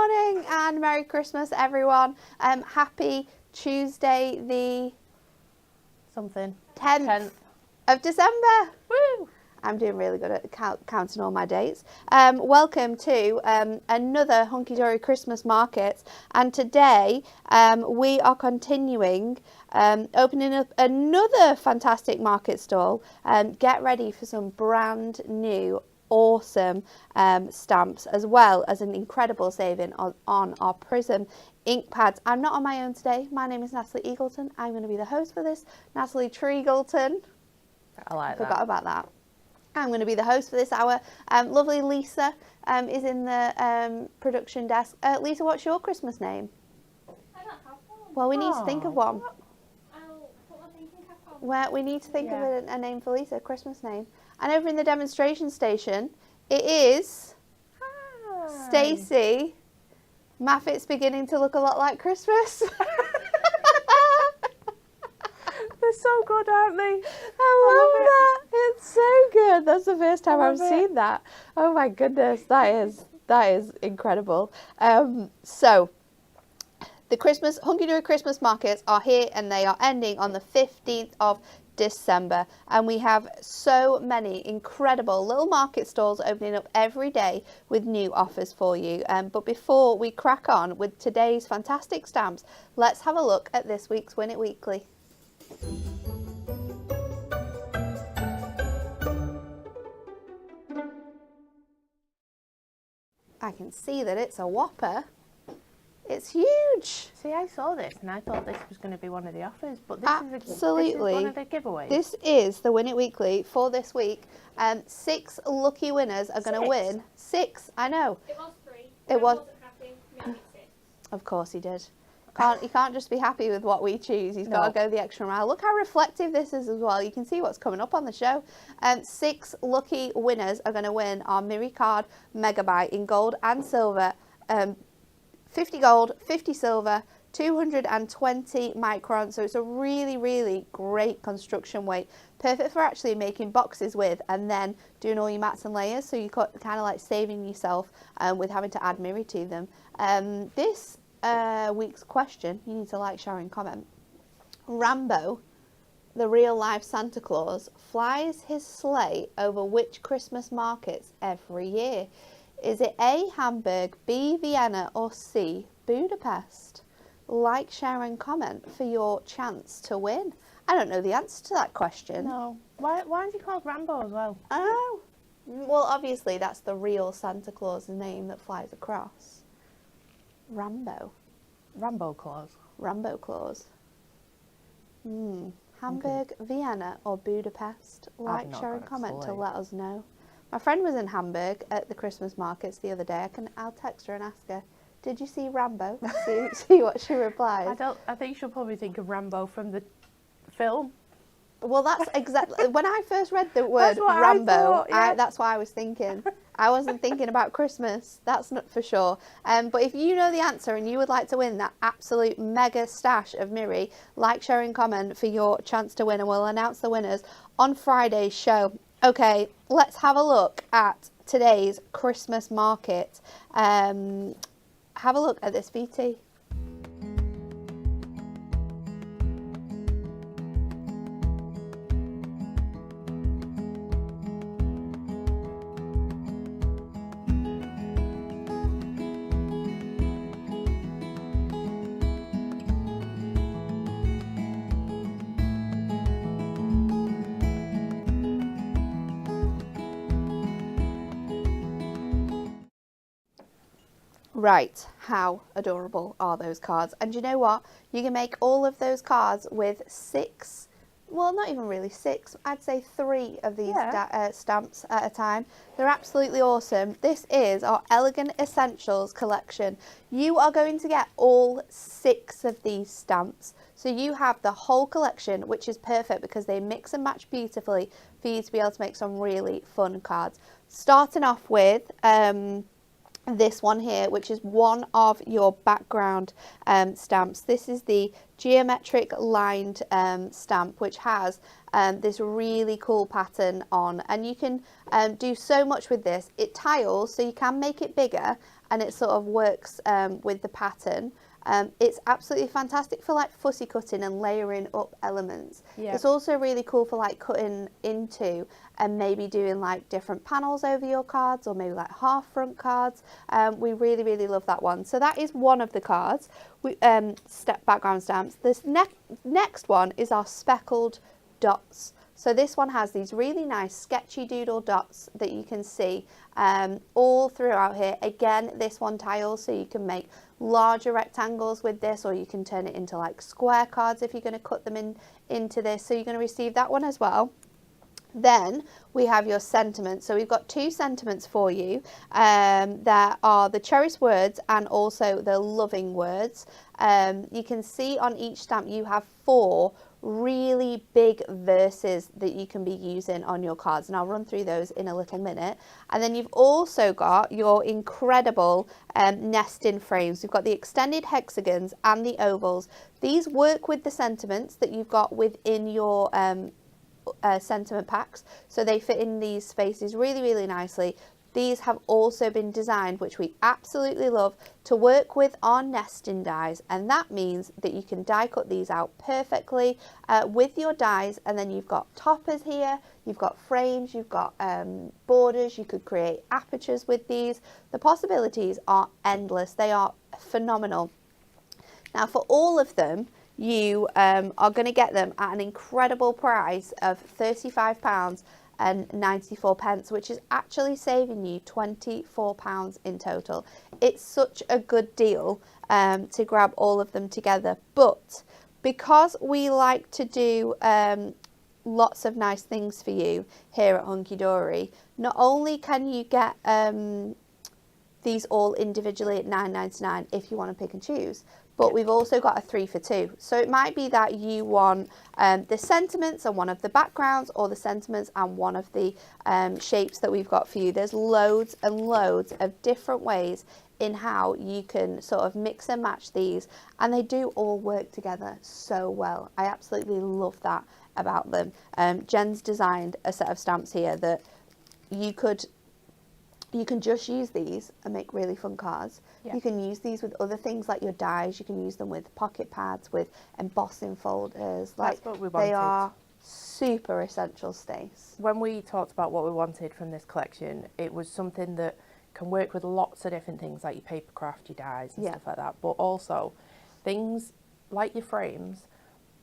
morning and Merry Christmas, everyone. Happy Tuesday, the something 10th of December. Woo! I'm doing really good at counting all my dates. Welcome to another Hunkydory Christmas market, and today we are continuing opening up another fantastic market stall. Get ready for some brand new awesome stamps, as well as an incredible saving on our Prism ink pads. I'm not on my own today. My name is Natalie Eagleton. I'm going to be the host for this. Natalie Treagleton. I like that. Forgot about that. I'm going to be the host for this hour. Lovely Lisa is in the production desk. Lisa, what's your Christmas name? I don't have one. Well, we need to think of one. I'll put my thinking cap on. Well, we need to think of a name for Lisa, a Christmas name. And over in the demonstration station, it is Stacey. Maffet's beginning to look a lot like Christmas. They're so good, aren't they? I love that. It's so good. That's the first time I've seen that. Oh my goodness, that is incredible. So the Hunkydory Christmas markets are here, and they are ending on the 15th of December, and we have so many incredible little market stalls opening up every day with new offers for you. But before we crack on with today's fantastic stamps, let's have a look at this week's Win It Weekly. I can see that it's a whopper. It's huge. See, I saw this and I thought this was going to be one of the offers, but this Absolutely. is one of the giveaways. This is the Win It Weekly for this week. 6 lucky winners are going to win. 6, I know. It was 3. It was. I wasn't happy. Made it 6. Of course he did. He can't just be happy with what we choose. He's got to go the extra mile. Look how reflective this is as well. You can see what's coming up on the show. 6 lucky winners are going to win our Miri Card Megabyte in gold and silver. 50 gold, 50 silver, 220 microns. So it's a really, really great construction weight. Perfect for actually making boxes with and then doing all your mats and layers. So you're kind of like saving yourself with having to add Miri to them. This week's question, you need to like, share and comment. Rambo, the real life Santa Claus, flies his sleigh over which Christmas markets every year? Is it A, Hamburg, B, Vienna, or C, Budapest? Like, share and comment for your chance to win. I don't know the answer to that question. No. Why is he called Rambo as well? Oh, well, obviously that's the real Santa Claus name that flies across. Rambo. Rambo Claus. Rambo Claus. Hamburg, Vienna, or Budapest? Like, share and comment to let us know. My friend was in Hamburg at the Christmas markets the other day. I'll text her and ask her, did you see Rambo? see what she replies. I think she'll probably think of Rambo from the film. Well, that's exactly, when I first read the word what Rambo, I thought, yeah. that's what I was thinking. I wasn't thinking about Christmas, that's not for sure. But if you know the answer and you would like to win that absolute mega stash of Miri, like, share and comment for your chance to win, and we'll announce the winners on Friday's show. Okay, let's have a look at today's Christmas market. Have a look at this VT. Right, how adorable are those cards? And you know what? You can make all of those cards with 6, well, not even really 6, I'd say 3 of these stamps at a time. They're absolutely awesome. This is our Elegant Essentials collection. You are going to get all 6 of these stamps. So you have the whole collection, which is perfect because they mix and match beautifully for you to be able to make some really fun cards. Starting off with this one here, which is one of your background stamps. This is the geometric lined stamp, which has this really cool pattern on, and you can do so much with this. It tiles, so you can make it bigger, and it sort of works with the pattern. It's absolutely fantastic for like fussy cutting and layering up elements. Yeah. It's also really cool for like cutting into and maybe doing like different panels over your cards, or maybe like half front cards. We really, really love that one. So that is one of the cards. We background stamps. This next one is our speckled dots. So this one has these really nice sketchy doodle dots that you can see all throughout here. Again, this one tiles, so you can make larger rectangles with this, or you can turn it into like square cards if you're going to cut them into this. So you're going to receive that one as well. Then we have your sentiments. So we've got 2 sentiments for you. There are the cherished words and also the loving words. You can see on each stamp you have 4 really big verses that you can be using on your cards, and I'll run through those in a little minute. And then you've also got your incredible nesting frames. You've got the extended hexagons and the ovals. These work with the sentiments that you've got within your sentiment packs, so they fit in these spaces really, really nicely. These have also been designed, which we absolutely love, to work with our nesting dies, and that means that you can die cut these out perfectly with your dies. And then you've got toppers here, you've got frames, you've got borders. You could create apertures with these. The possibilities are endless. They are phenomenal. Now for all of them, you are going to get them at an incredible price of £35 and 94 pence, which is actually saving you £24 in total. It's such a good deal to grab all of them together. But because we like to do lots of nice things for you here at Hunkydory, not only can you get these all individually at £9.99 if you want to pick and choose, but we've also got a 3 for 2. So it might be that you want the sentiments and one of the backgrounds, or the sentiments and one of the shapes that we've got for you. There's loads and loads of different ways in how you can sort of mix and match these, and they do all work together so well. I absolutely love that about them. Jen's designed a set of stamps here that you can just use these and make really fun cards. Yeah. You can use these with other things like your dies. You can use them with pocket pads, with embossing folders. That's what we wanted. They are super essential, Stace. When we talked about what we wanted from this collection, it was something that can work with lots of different things, like your paper craft, your dies and stuff like that. But also things like your frames,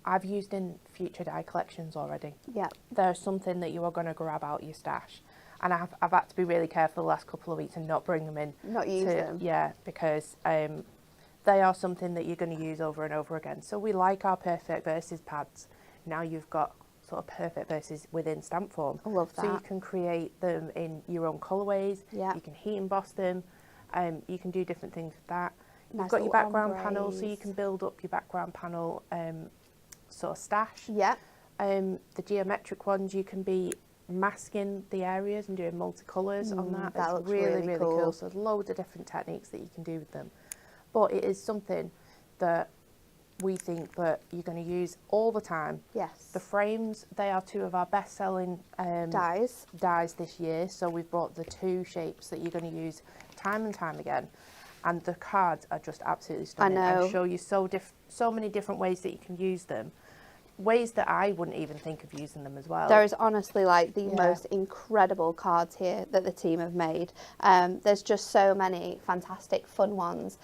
I've used in future die collections already. Yeah. They're something that you are going to grab out your stash. And I've had to be really careful the last couple of weeks and not bring them in. Not use them. Yeah, because they are something that you're going to use over and over again. So we like our perfect verses pads. Now you've got sort of perfect verses within stamp form. I love that. So you can create them in your own colourways. Yeah. You can heat emboss them. You can do different things with that. You've got your background panel, so you can build up your background panel sort of stash. Yeah. The geometric ones, you can be masking the areas and doing multicolours on that. That looks looks really cool. So there's loads of different techniques that you can do with them. But it is something that we think that you're going to use all the time. Yes. The frames, they are 2 of our best-selling dies this year. So we've brought the 2 shapes that you're going to use time and time again. And the cards are just absolutely stunning. I know. I show you so many different ways that you can use them. Ways that I wouldn't even think of using them as well. There is honestly like the most incredible cards here that the team have made. There's just so many fantastic fun ones.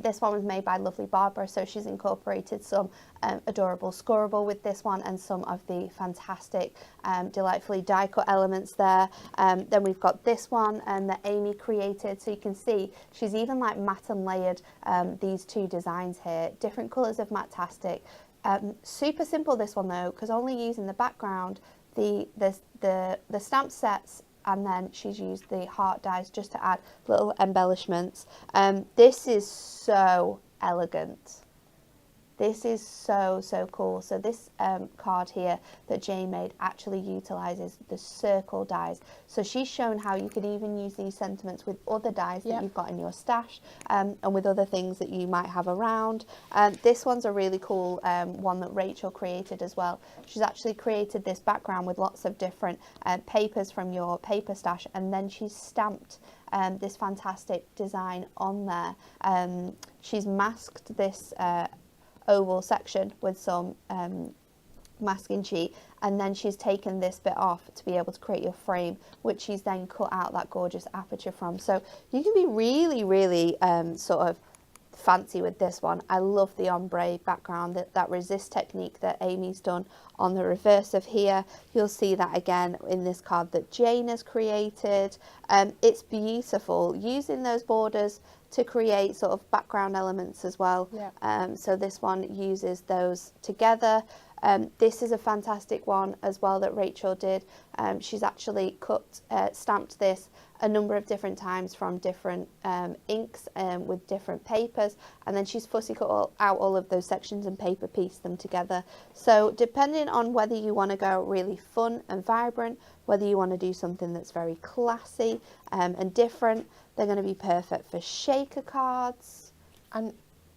This one was made by lovely Barbara, so she's incorporated some adorable scoreable with this one, and some of the fantastic delightfully die cut elements there. Then we've got this one that Amy created, so you can see she's even like matte and layered these 2 designs here, different colours of Matte-tastic. Super simple this one though, because only using the background, the stamp sets, and then she's used the heart dies just to add little embellishments. This is so elegant. This is so, so cool. So this card here that Jay made actually utilises the circle dies. So she's shown how you can even use these sentiments with other dies that you've got in your stash, and with other things that you might have around. This one's a really cool one that Rachel created as well. She's actually created this background with lots of different papers from your paper stash, and then she's stamped this fantastic design on there. She's masked this oval section with some masking sheet, and then she's taken this bit off to be able to create your frame, which she's then cut out that gorgeous aperture from. So you can be really, really sort of fancy with this one. I love the ombre background, that resist technique that Amy's done on the reverse of here. You'll see that again in this card that Jane has created. It's beautiful, using those borders to create sort of background elements as well. So this one uses those together. This is a fantastic one as well that Rachel did. She's actually stamped this a number of different times from different inks with different papers, and then she's fussy cut out all of those sections and paper pieced them together. So depending on whether you want to go really fun and vibrant, whether you want to do something that's very classy and different, they're going to be perfect for shaker cards. And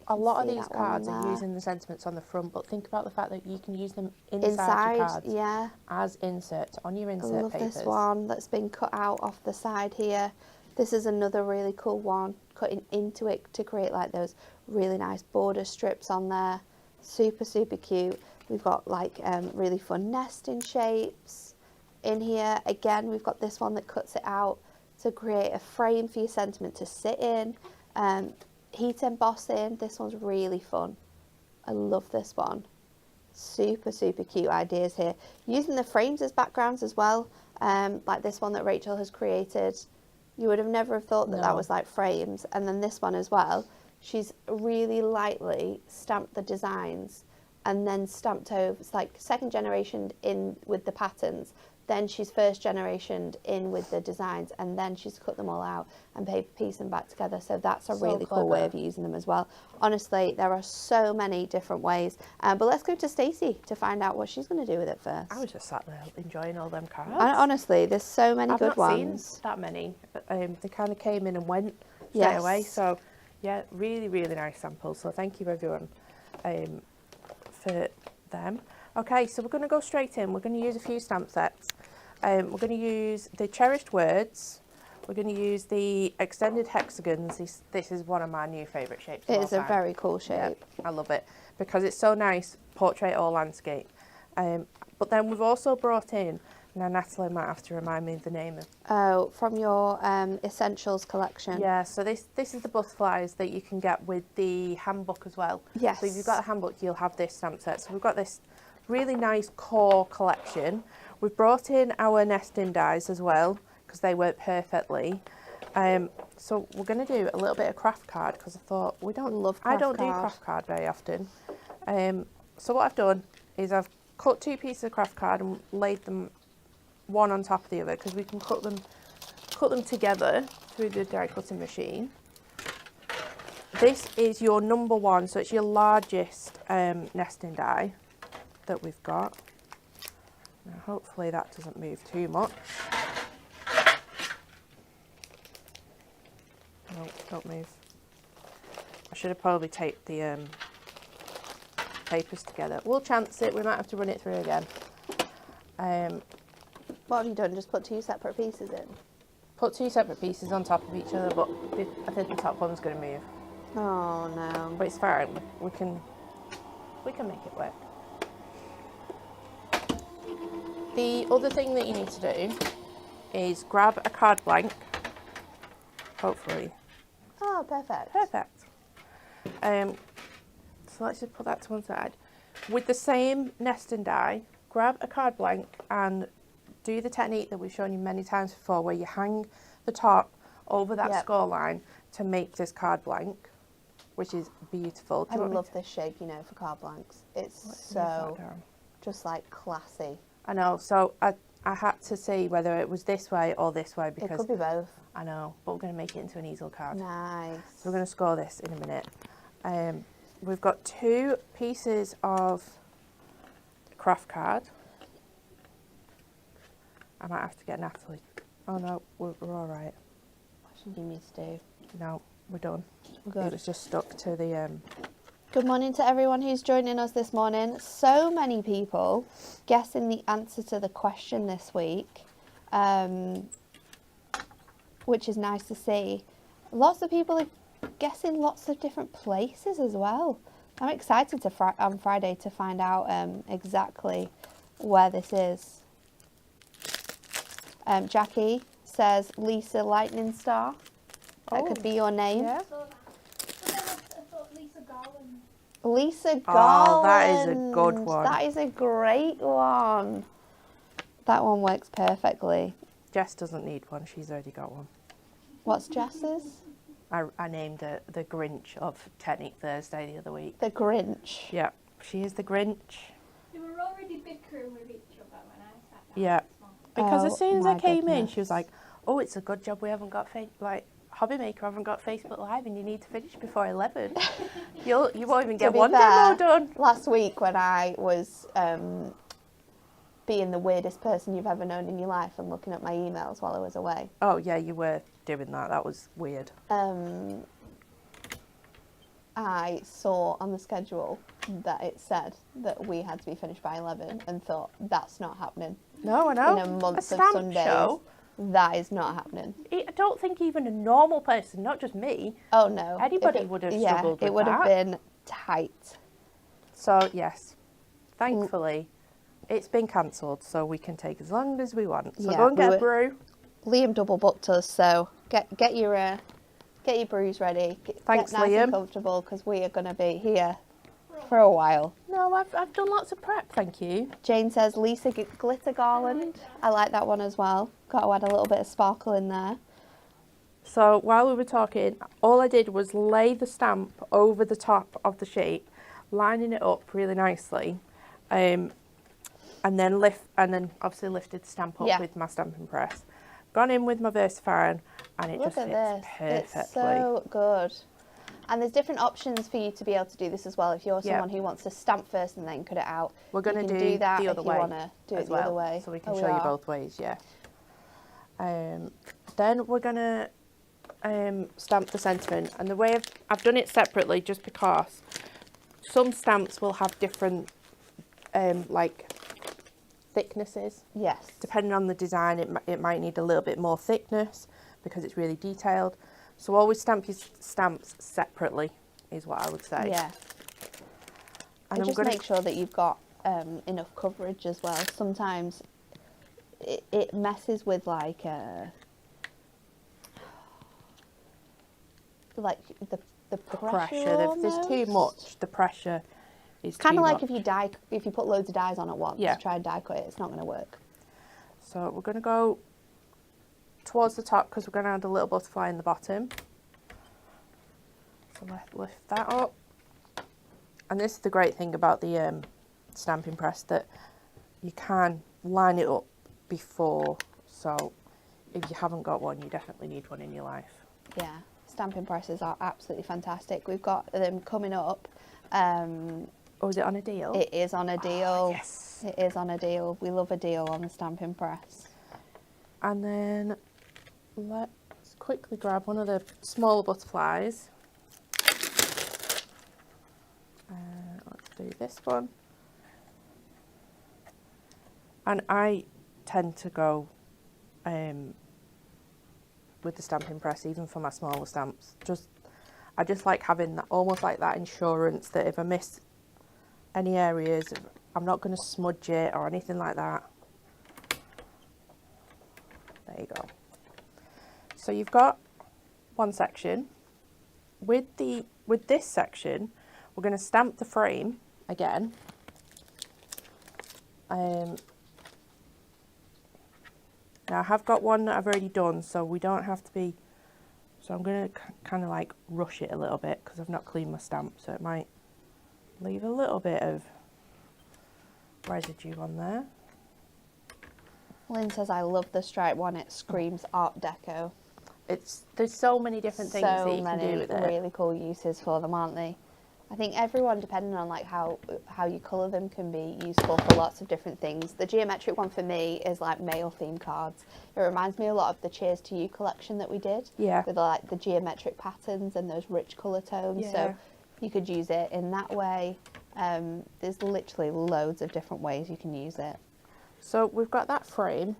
a lot of these cards are using the sentiments on the front, but think about the fact that you can use them inside your cards as inserts on your insert papers. I love this one that's been cut out off the side here. This is another really cool one, cutting into it to create like those really nice border strips on there. Super, super cute. We've got like really fun nesting shapes in here. Again, we've got this one that cuts it out to create a frame for your sentiment to sit in. Heat embossing, this one's really fun. I love this one. Super, super cute ideas here. Using the frames as backgrounds as well, like this one that Rachel has created. You would have never have thought that that was like frames. And then this one as well, she's really lightly stamped the designs and then stamped over. It's like second generation in with the patterns. Then she's first generationed in with the designs, and then she's cut them all out and paper piece them back together. So that's a really cool way of using them as well. Honestly, there are so many different ways. But let's go to Stacey to find out what she's going to do with it first. I was just sat there enjoying all them cards. Honestly, there's so many good ones. I've not seen that many. They kind of came in and went straight away. So yeah, really, really nice samples. So thank you everyone for them. Okay, so we're going to go straight in. We're going to use a few stamp sets. We're going to use the cherished words. We're going to use the extended hexagons. This is one of my new favourite shapes. It is a very cool shape. Yeah, I love it because it's so nice, portrait or landscape. But then we've also brought in, now Natalie might have to remind me of the name of. Oh, from your essentials collection. Yeah, so this is the butterflies that you can get with the handbook as well. Yes. So if you've got a handbook, you'll have this stamp set. So we've got this really nice core collection. We've brought in our nesting dies as well because they work perfectly. So we're going to do a little bit of craft card because I thought I don't do craft card very often. So what I've done is I've cut two pieces of craft card and laid them one on top of the other because we can cut them together through the die cutting machine. This is your number one, so it's your largest nesting die that we've got. Now hopefully that doesn't move too much. No, don't move. I should have probably taped the papers together. We'll chance it, we might have to run it through again. What have you done? Just put two separate pieces in? Put two separate pieces on top of each other, but I think the top one's going to move. Oh no. But it's fine, we can make it work. The other thing that you need to do is grab a card blank, hopefully. Oh, perfect. Perfect. So let's just put that to one side. With the same nesting die, grab a card blank and do the technique that we've shown you many times before, where you hang the top over that score line to make this card blank, which is beautiful. I love this shape, you know, for card blanks. It's so just like classy. I know, so I had to see whether it was this way or this way because... It could be both. I know, but we're going to make it into an easel card. Nice. So we're going to score this in a minute. we've got 2 pieces of craft card. I might have to get Natalie. Oh no, we're all right. What should you need to do? No, we're done. Good. It was just stuck to the... Good morning to everyone who's joining us this morning. So many people guessing the answer to the question this week, which is nice to see. Lots of people are guessing lots of different places as well. I'm excited on Friday to find out exactly where this is. Jackie says Lisa Lightning Star. That could be your name. Yeah. I thought Lisa Garland. Lisa Garland. Oh, that is a good one. That is a great one. That one works perfectly. Jess doesn't need one. She's already got one. What's Jess's? I named her the Grinch of Technique Thursday the other week. The Grinch. Yeah, she is the Grinch. They were already bickering with each other when I sat down. Yeah, because as soon as I came in, goodness. she was like, "Oh, it's a good job we haven't got Hobby Maker haven't got Facebook Live, and you need to finish before 11. You won't even get one demo done." Last week when I was being the weirdest person you've ever known in your life and looking at my emails while I was away. Oh yeah, you were doing that. That was weird. I saw on the schedule that it said that we had to be finished by 11 and thought, that's not happening. No, I know. In a month of stamp Sundays, show, that is not happening. I don't think even a normal person, not just me, Oh no. anybody would have struggled with it would have that. been tight. So yes, thankfully, it's been cancelled, so we can take as long as we want. So Yeah, go and get a brew. Liam double booked us, so get your brews ready. Thanks, get nice Liam. and comfortable because we are going to be here for a while. No, I've done lots of prep, thank you. Jane says Lisa Glitter Garland. I like that one as well. Got to add a little bit of sparkle in there. So while we were talking, all I did was lay the stamp over the top of the sheet, lining it up really nicely, and then obviously lifted the stamp up with my stamping press. Gone in with my VersaFine, and it Look just at fits this. perfectly. It's so good. And there's different options for you to be able to do this as well. If you're someone who wants to stamp first and then cut it out, We're going to do that the if other you way want to do it as the well, other way. so we can show you both ways. Yeah. Then we're going to stamp the sentiment, and the way I've done it separately just because some stamps will have different like thicknesses. Yes. Depending on the design, it might need a little bit more thickness because it's really detailed. So always stamp your stamps separately is what I would say. Yeah. And just make sure that you've got enough coverage as well. Sometimes it messes with like the pressure. If there's too much, the pressure is kind too of like much. if you put loads of dies on at once. Yeah. Try and die cut it. It's not going to work. So we're going to go towards the top because we're going to add a little butterfly in the bottom. So let's lift that up. And this is the great thing about the stamping press, that you can line it up before. So if you haven't got one, you definitely need one in your life. Yeah, stamping presses are absolutely fantastic. We've got them coming up. Oh, is it on a deal? It is on a deal. Oh, yes. It is on a deal. We love a deal on the stamping press. And then let's quickly grab one of the smaller butterflies. Let's do this one. And I tend to go with the stamping press, even for my smaller stamps. I just like having that, almost like that insurance that if I miss any areas, I'm not going to smudge it or anything like that. There you go. So you've got one section. With this section, we're going to stamp the frame again. Now I have got one that I've already done, so we don't have to be. So I'm going to kind of like rush it a little bit because I've not cleaned my stamp, so it might leave a little bit of residue on there. Lynn says, I love the stripe one. It screams Art Deco. There's so many different things that you can do with it. So many really cool uses for them, aren't they? I think everyone, depending on like how you colour them, can be useful for lots of different things. The geometric one for me is like male theme cards. It reminds me a lot of the Cheers to You collection that we did. Yeah. With like the geometric patterns and those rich colour tones. Yeah. So you could use it in that way. There's literally loads of different ways you can use it. So we've got that frame.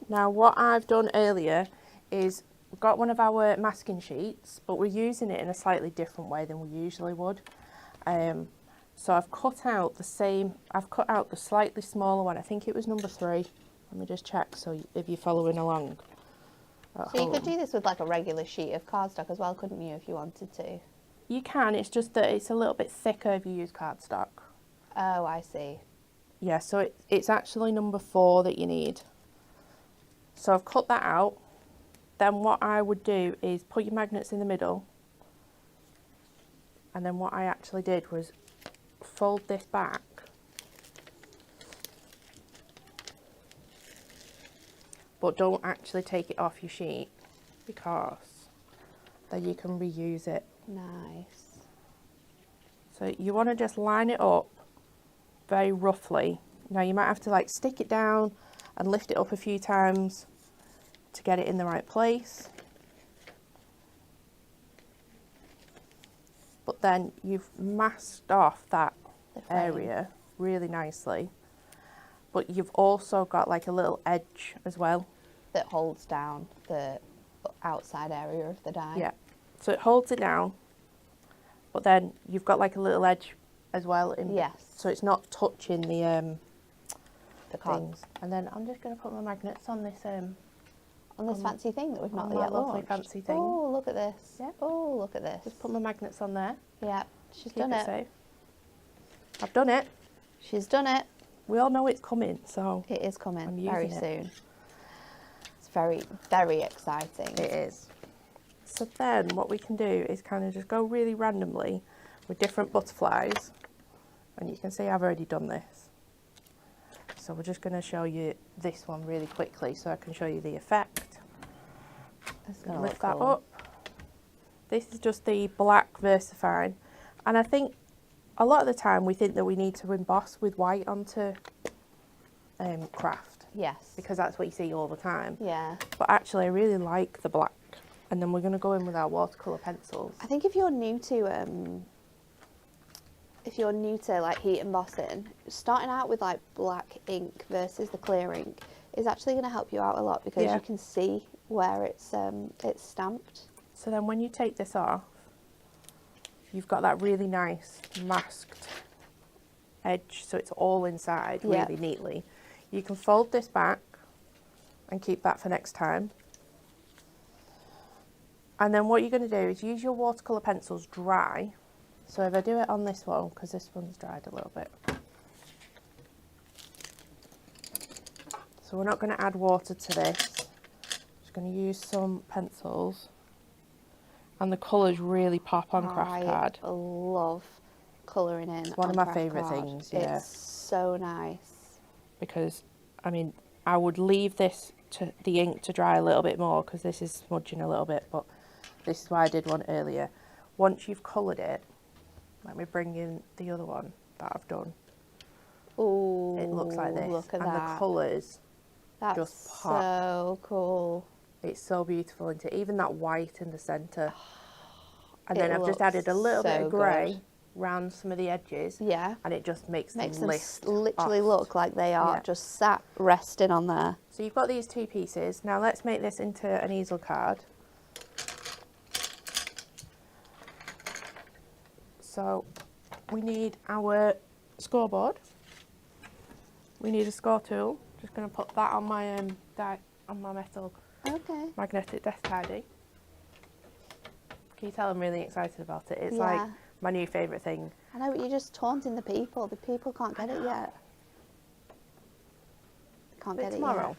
Now what I've done earlier is we've got one of our masking sheets, but we're using it in a slightly different way than we usually would. So I've cut out the slightly smaller one. I think it was number 3. Let me just check, so if you're following along. So you could do this with like a regular sheet of cardstock as well, couldn't you, if you wanted to? You can, it's just that it's a little bit thicker if you use cardstock. Oh, I see. Yeah, so it's actually number 4 that you need. So I've cut that out. Then what I would do is put your magnets in the middle. And then what I actually did was fold this back. But don't actually take it off your sheet, because then you can reuse it. Nice. So you want to just line it up very roughly. Now you might have to like stick it down and lift it up a few times to get it in the right place. But then you've masked off that area really nicely. But you've also got like a little edge as well. That holds down the outside area of the die. Yeah. So it holds it down, but then you've got like a little edge as well. Yes. So it's not touching the card. things. And then I'm just going to put my magnets on this on this fancy thing that we've not on my yet lovely launched. fancy thing. Oh, look at this. Yeah. Oh, look at this. Just put my magnets on there. Yeah, she's Keep done it. safe. I've done it. She's done it. We all know it's coming, so It is coming I'm very using it. soon. It's very, very exciting. it is. So then what we can do is kind of just go really randomly with different butterflies. And you can see I've already done this. So we're just going to show you this one really quickly so I can show you the effect. It's gonna Lift look that cool. up. This is just the black VersaFine. And I think a lot of the time we think that we need to emboss with white onto craft. Yes. Because that's what you see all the time. Yeah. But actually I really like the black. And then we're going to go in with our watercolour pencils. I think if you're new to like heat embossing, starting out with like black ink versus the clear ink is actually going to help you out a lot, because Yeah. you can see where it's stamped. So then when you take this off, you've got that really nice masked edge, so it's all inside Yeah. really neatly. You can fold this back and keep that for next time. And then what you're going to do is use your watercolour pencils dry. So if I do it on this one, because this one's dried a little bit. So we're not going to add water to this. Just going to use some pencils. And the colours really pop on craft card. I love colouring in. It's one of on my craft favourite card. things, yeah. It's so nice. Because, I mean, I would leave this to the ink to dry a little bit more, because this is smudging a little bit, but this is why I did one earlier. Once you've coloured it, let me bring in the other one that I've done. Ooh, It looks like this. Look at and that. the colours That's just pop. so cool. It's so beautiful, isn't it? Even that white in the centre. And It then I've just added a little bit looks of so grey good. round some of the edges. Yeah. And it just makes Makes them them lift literally off. look like they are Yeah. just sat resting on there. So you've got these two pieces. Now let's make this into an easel card. So we need our scoreboard. We need a score tool. Just going to put that on my on my metal Okay. magnetic desk tidy. Can you tell I'm really excited about it? It's Yeah. like my new favourite thing. I know, but you're just taunting the people. The people can't get it yet. Can't Is get it it tomorrow?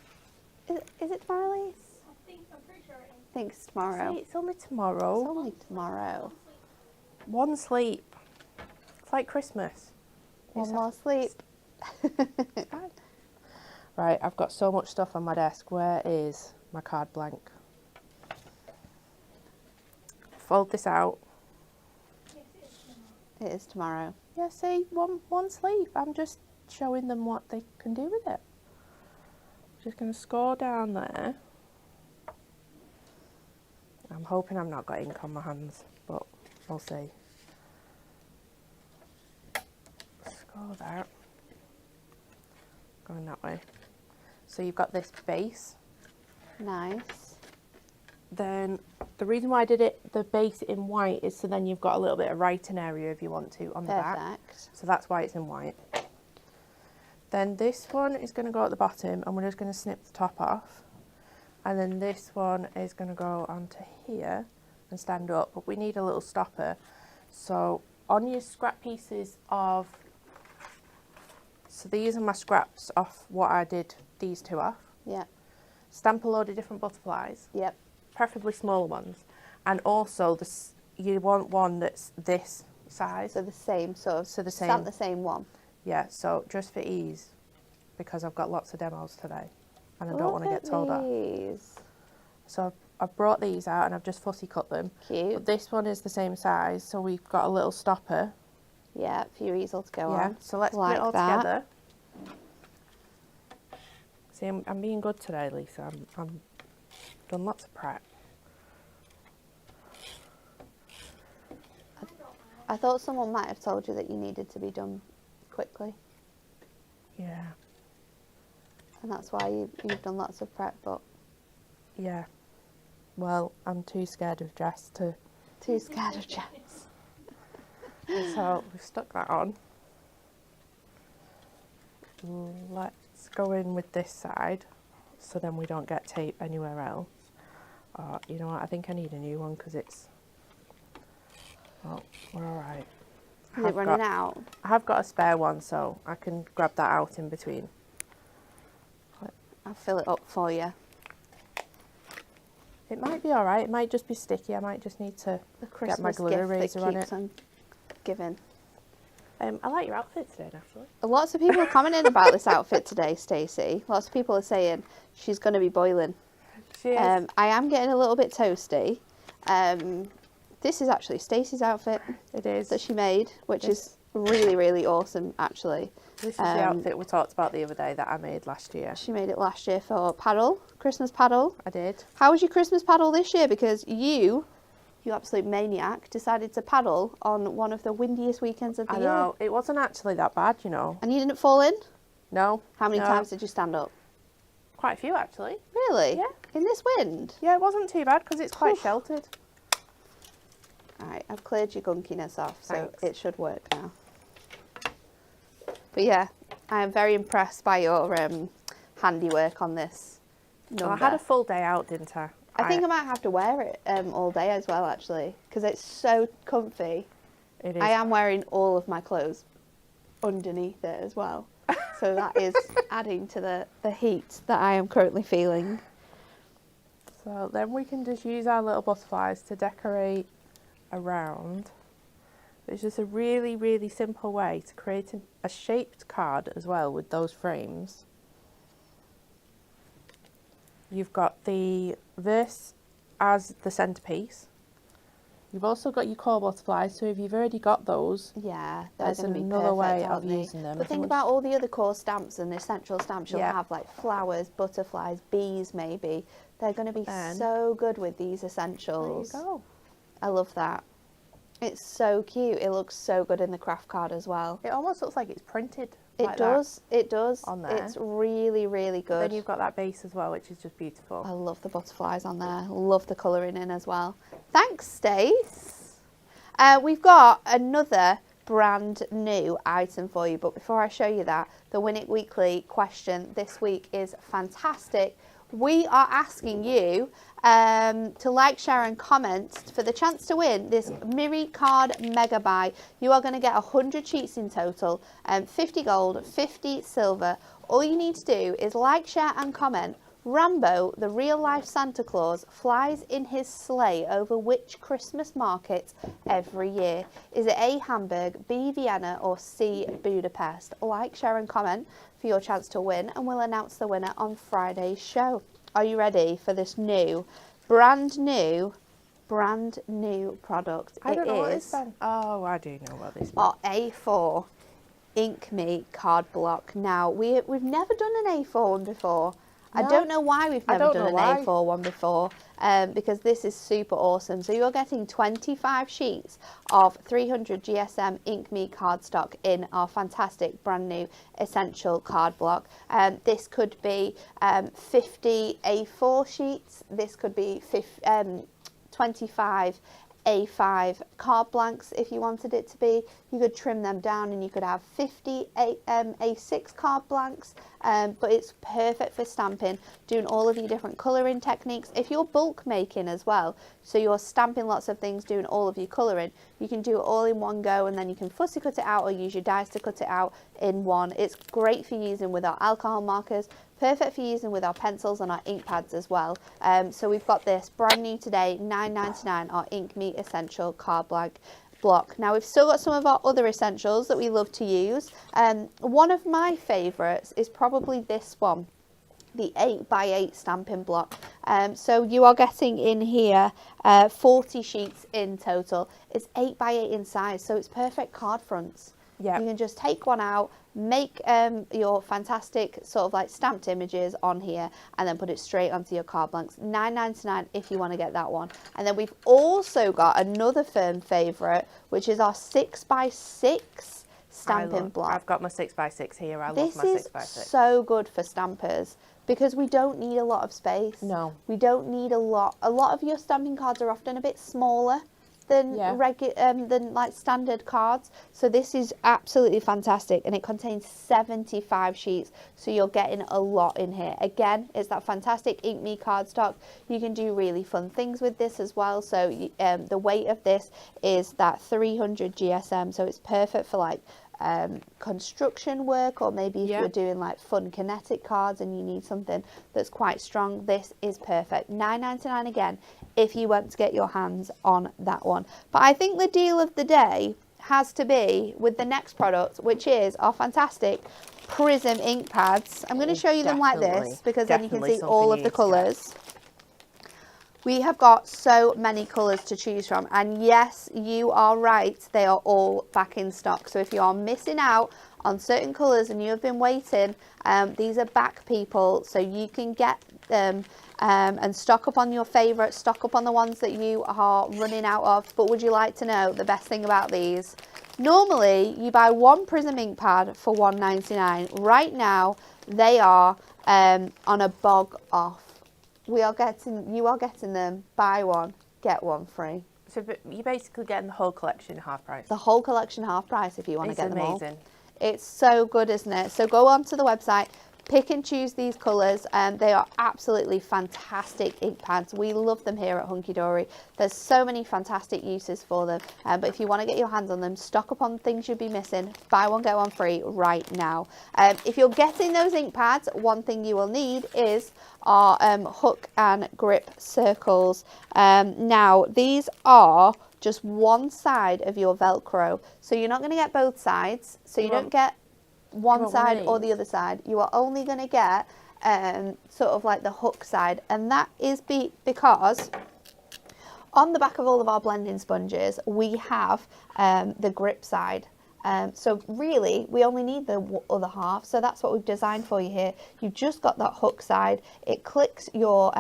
yet. Is it tomorrow, Elise? I'm pretty sure it is. I think it's tomorrow. See, it's only It's tomorrow. only tomorrow. One sleep. It's like Christmas. One more sleep. Right, I've got so much stuff on my desk. Where is my card blank? Fold this out. Yes, it is tomorrow. It is tomorrow. Yeah, see, one sleeve. I'm just showing them what they can do with it. Just going to score down there. I'm hoping I've not got ink on my hands, but we'll see. Score that. Going that way. So you've got this base. Nice. Then the reason why I did the base in white is so then you've got a little bit of writing area if you want to on the back. Perfect. So that's why it's in white. Then this one is going to go at the bottom and we're just going to snip the top off. And then this one is going to go onto here and stand up, but we need a little stopper. So on your scrap pieces of, so these are my scraps off what I did these two off. Yep. Stamp a load of different butterflies. Yep. Preferably smaller ones. And also this, you want one that's this size. So the same sort of, So the same. stamp the same one. Yeah, so just for ease, because I've got lots of demos today. And I don't want to get told off. So I've brought these out and I've just fussy cut them. Cute. But this one is the same size, so we've got a little stopper. Yeah, for your easel to go on. Yeah, so let's put it all together. See, I'm being good today, Lisa. I'm done lots of prep. I thought someone might have told you that you needed to be done quickly. Yeah. And that's why you've done lots of prep, but... Yeah. Well, I'm too scared of Jess to... Too scared of Jess. So we've stuck that on. Let's go in with this side, so then we don't get tape anywhere else. You know what, I think I need a new one because it's... Oh, we're alright. Is it running out? I have got a spare one, so I can grab that out in between. I'll fill it up for you. It might be alright, it might just be sticky. I might just need to get my glue eraser on it. On giving. I like your outfit today, Natalie. Lots of people are commenting about this outfit today, Stacey. Lots of people are saying she's going to be boiling. She is. I am getting a little bit toasty. This is actually Stacey's outfit. It is. That she made, which is really, really awesome, actually. This is the outfit we talked about the other day that I made last year. She made it last year for paddle, Christmas paddle. I did. How was your Christmas paddle this year? Because you absolute maniac, decided to paddle on one of the windiest weekends of the year. I know. It wasn't actually that bad, you know. And you didn't fall in? No. How many times did you stand up? Quite a few, actually. Really? Yeah. In this wind? Yeah, it wasn't too bad because it's quite sheltered. Alright, I've cleared your gunkiness off, so Thanks. it should work now. But yeah, I am very impressed by your handiwork on this number. Well, I had a full day out, didn't I? I think I might have to wear it all day as well, actually, because it's so comfy. It is. I am wearing all of my clothes underneath it as well. So that is adding to the heat that I am currently feeling. So then we can just use our little butterflies to decorate around. It's just a really, really simple way to create a shaped card as well with those frames. You've got the this as the centerpiece. You've also got your core butterflies, so if you've already got those, yeah, there's another way of using them. But think about all the other core stamps and the essential stamps you'll have, like flowers, butterflies, bees maybe. They're going to be so good with these essentials. There you go. I love that. It's so cute. It looks so good in the craft card as well. It almost looks like it's printed. It does. It does. On there. It's really, really good. Then you've got that base as well, which is just beautiful. I love the butterflies on there. Love the colouring in as well. Thanks, Stace. We've got another brand new item for you, but before I show you that, the Win It Weekly question this week is fantastic. We are asking you to like, share and comment for the chance to win this Miri Card Mega Buy. You are going to get 100 sheets in total, 50 gold, 50 silver. All you need to do is like, share and comment. Rambo, the real life Santa Claus, flies in his sleigh over which Christmas market every year? Is it A, Hamburg, B, Vienna or C, Budapest? Like, share and comment for your chance to win, and we'll announce the winner on Friday's show. Are you ready for this new, brand new brand new product. I don't know what this is. Oh, I do know what this is. Our A4 Ink Me card block. Now, we've never done an A4 one before. No. I don't know why we've never done an A4 one before, because this is super awesome. So you're getting 25 sheets of 300 GSM Ink Me cardstock in our fantastic brand new essential card block. This could be 50 A4 sheets. This could be 25 A5 card blanks if you wanted it to be. You could trim them down and you could have 50 A6 card blanks, but it's perfect for stamping, doing all of your different colouring techniques. If you're bulk making as well, so you're stamping lots of things, doing all of your colouring, you can do it all in one go, and then you can fussy cut it out or use your dies to cut it out in one. It's great for using with our alcohol markers, perfect for using with our pencils and our ink pads as well. So we've got this brand new today, $9.99, our Ink Me Essential card block. Now we've still got some of our other essentials that we love to use. One of my favourites is probably this one, the 8x8 stamping block. So you are getting in here 40 sheets in total. It's 8x8 in size, so it's perfect card fronts. Yeah. You can just take one out, make your fantastic sort of like stamped images on here, and then put it straight onto your card blanks. $9.99 if you want to get that one. And then we've also got another firm favourite, which is our 6x6 stamping block. I've got my 6x6 here. I love my 6x6. This is so good for stampers, because we don't need a lot of space. No. We don't need a lot. A lot of your stamping cards are often a bit smaller than than like standard cards. So this is absolutely fantastic, and it contains 75 sheets, so you're getting a lot in here. Again, it's that fantastic Ink Me cardstock. You can do really fun things with this as well. So the weight of this is that 300 GSM, so it's perfect for like construction work, or maybe if you're doing like fun kinetic cards and you need something that's quite strong. This is perfect. $9.99 again if you want to get your hands on that one. But I think the deal of the day has to be with the next product, which is our fantastic Prism ink pads. I'm going to show you them like this, because then you can see all of the colours. We have got so many colours to choose from, and yes, you are right, they are all back in stock. So if you are missing out on certain colours and you have been waiting, these are back, people, so you can get them and stock up on your favourites, stock up on the ones that you are running out of. But would you like to know the best thing about these? Normally you buy one Prism ink pad for $1.99. Right now they are on a bog off. You are getting them, buy one, get one free. So you're basically getting the whole collection half price. The whole collection half price if you want to get them all. It's amazing. It's so good, isn't it? So go onto the website, pick and choose these colours, and they are absolutely fantastic ink pads. We love them here at Hunkydory. There's so many fantastic uses for them, but if you want to get your hands on them, stock up on things you'd be missing, buy one get one free right now. If you're getting those ink pads, one thing you will need is our hook and grip circles. Now these are just one side of your Velcro, so you're not going to get both sides, so you don't get one side or the other side. You are only going to get sort of like the hook side, and that is because on the back of all of our blending sponges we have the grip side. So really we only need the other half, so that's what we've designed for you here. You've just got that hook side. It clicks your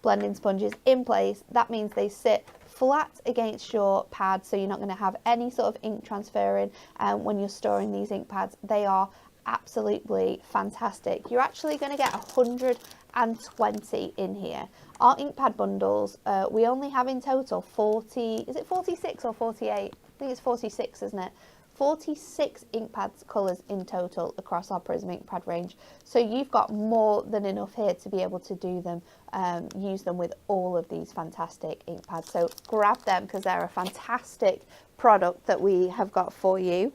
blending sponges in place. That means they sit flat against your pad, so you're not going to have any sort of ink transferring when you're storing these ink pads. They are absolutely fantastic. You're actually going to get 120 in here. Our ink pad bundles, we only have in total 40, is it 46 or 48? I think it's 46, isn't it? 46 ink pads colours in total across our Prism ink pad range. So you've got more than enough here to be able to do them, use them with all of these fantastic ink pads. So grab them, because they're a fantastic product that we have got for you.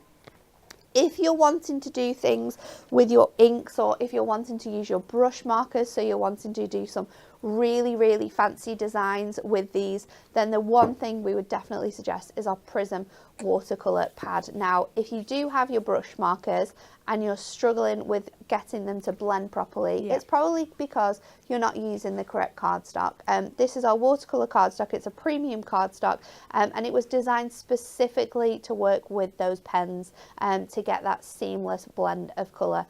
If you're wanting to do things with your inks, or if you're wanting to use your brush markers, so you're wanting to do some really, really fancy designs with these, then the one thing we would definitely suggest is our Prism watercolour pad. Now, if you do have your brush markers and you're struggling with getting them to blend properly, it's probably because you're not using the correct cardstock. This is our watercolour cardstock. It's a premium cardstock, and it was designed specifically to work with those pens to get that seamless blend of colour.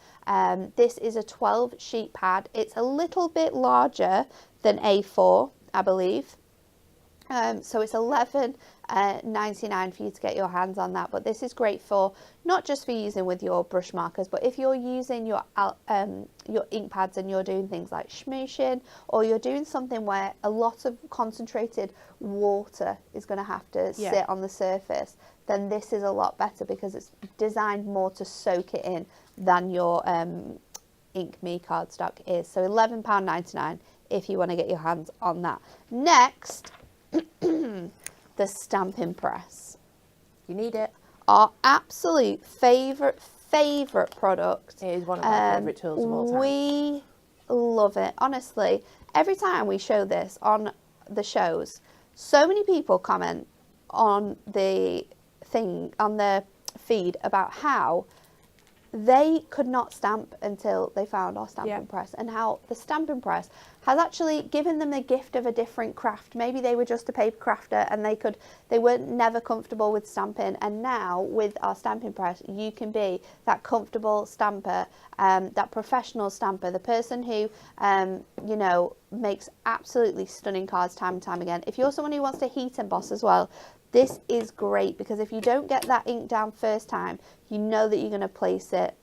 This is a 12 sheet pad. It's a little bit larger than A4, I believe. So it's $11.99 for you to get your hands on that, but this is great for not just for using with your brush markers, but if you're using your ink pads and you're doing things like smooshing, or you're doing something where a lot of concentrated water is going to have to sit on the surface, then this is a lot better because it's designed more to soak it in than your Ink Me cardstock is. So £11.99 if you want to get your hands on that. Next, the stamping press. You need it. Our absolute favourite product. It is one of my favourite tools of all time. We love it. Honestly, every time we show this on the shows, so many people comment on the thing, on the feed, about how they could not stamp until they found our stamping press, and how the stamping press has actually given them the gift of a different craft. Maybe they were just a paper crafter and they weren't never comfortable with stamping, and now with our stamping press you can be that comfortable stamper, that professional stamper, the person who you know, makes absolutely stunning cards time and time again. If you're someone who wants to heat emboss as well, this is great, because if you don't get that ink down first time, you know that you're going to place it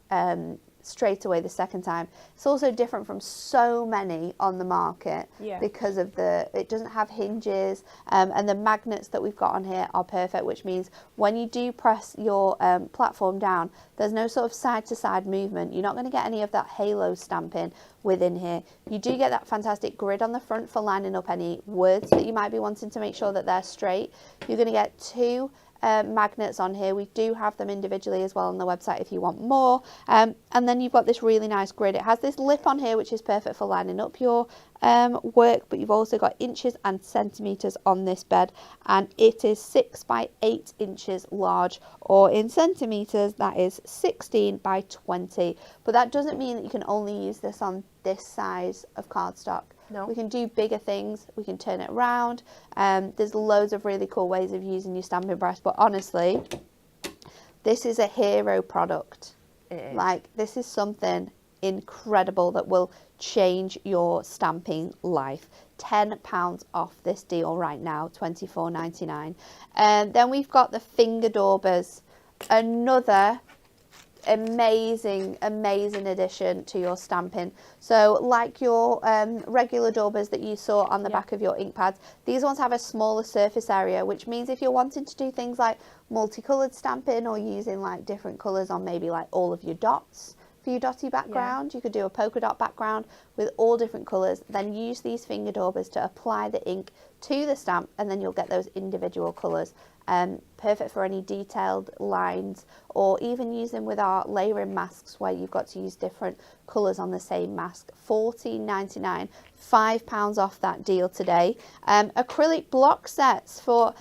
straight away the second time. It's also different from so many on the market because of it doesn't have hinges, and the magnets that we've got on here are perfect, which means when you do press your platform down, there's no sort of side to side movement. You're not going to get any of that halo stamping within here. You do get that fantastic grid on the front for lining up any words that you might be wanting to make sure that they're straight. You're going to get two magnets on here. We do have them individually as well on the website if you want more, and then you've got this really nice grid. It has this lip on here which is perfect for lining up your work, but you've also got inches and centimeters on this bed, and it is 6 by 8 inches large, or in centimeters that is 16 by 20. But that doesn't mean that you can only use this on this size of cardstock. No. We can do bigger things, we can turn it around. There's loads of really cool ways of using your stamping press, but honestly, this is a hero product. It is. Like, this is something incredible that will change your stamping life. £10 off this deal right now, $24.99. Then we've got the finger daubers, another amazing addition to your stamping. So like your regular daubers that you saw on the back of your ink pads, these ones have a smaller surface area, which means if you're wanting to do things like multicolored stamping, or using like different colors on maybe like all of your dots for your dotty background, you could do a polka dot background with all different colors, then use these finger daubers to apply the ink to the stamp, and then you'll get those individual colors. Perfect for any detailed lines, or even use them with our layering masks where you've got to use different colours on the same mask. $14.99, £5 off that deal today. Acrylic block sets for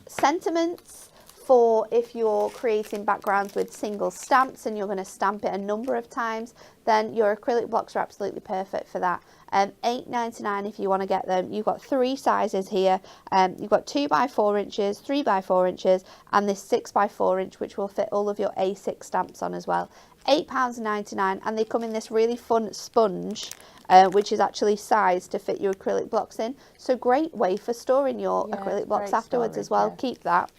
sentiments, for if you're creating backgrounds with single stamps and you're going to stamp it a number of times, then your acrylic blocks are absolutely perfect for that. $8.99 if you want to get them. You've got 3 sizes here. You've got 2 by 4 inches, 3 by 4 inches, and this 6 by 4 inch, which will fit all of your A6 stamps on as well. £8.99, and they come in this really fun sponge, which is actually sized to fit your acrylic blocks in. So great way for storing your acrylic blocks afterwards as well. Keep that.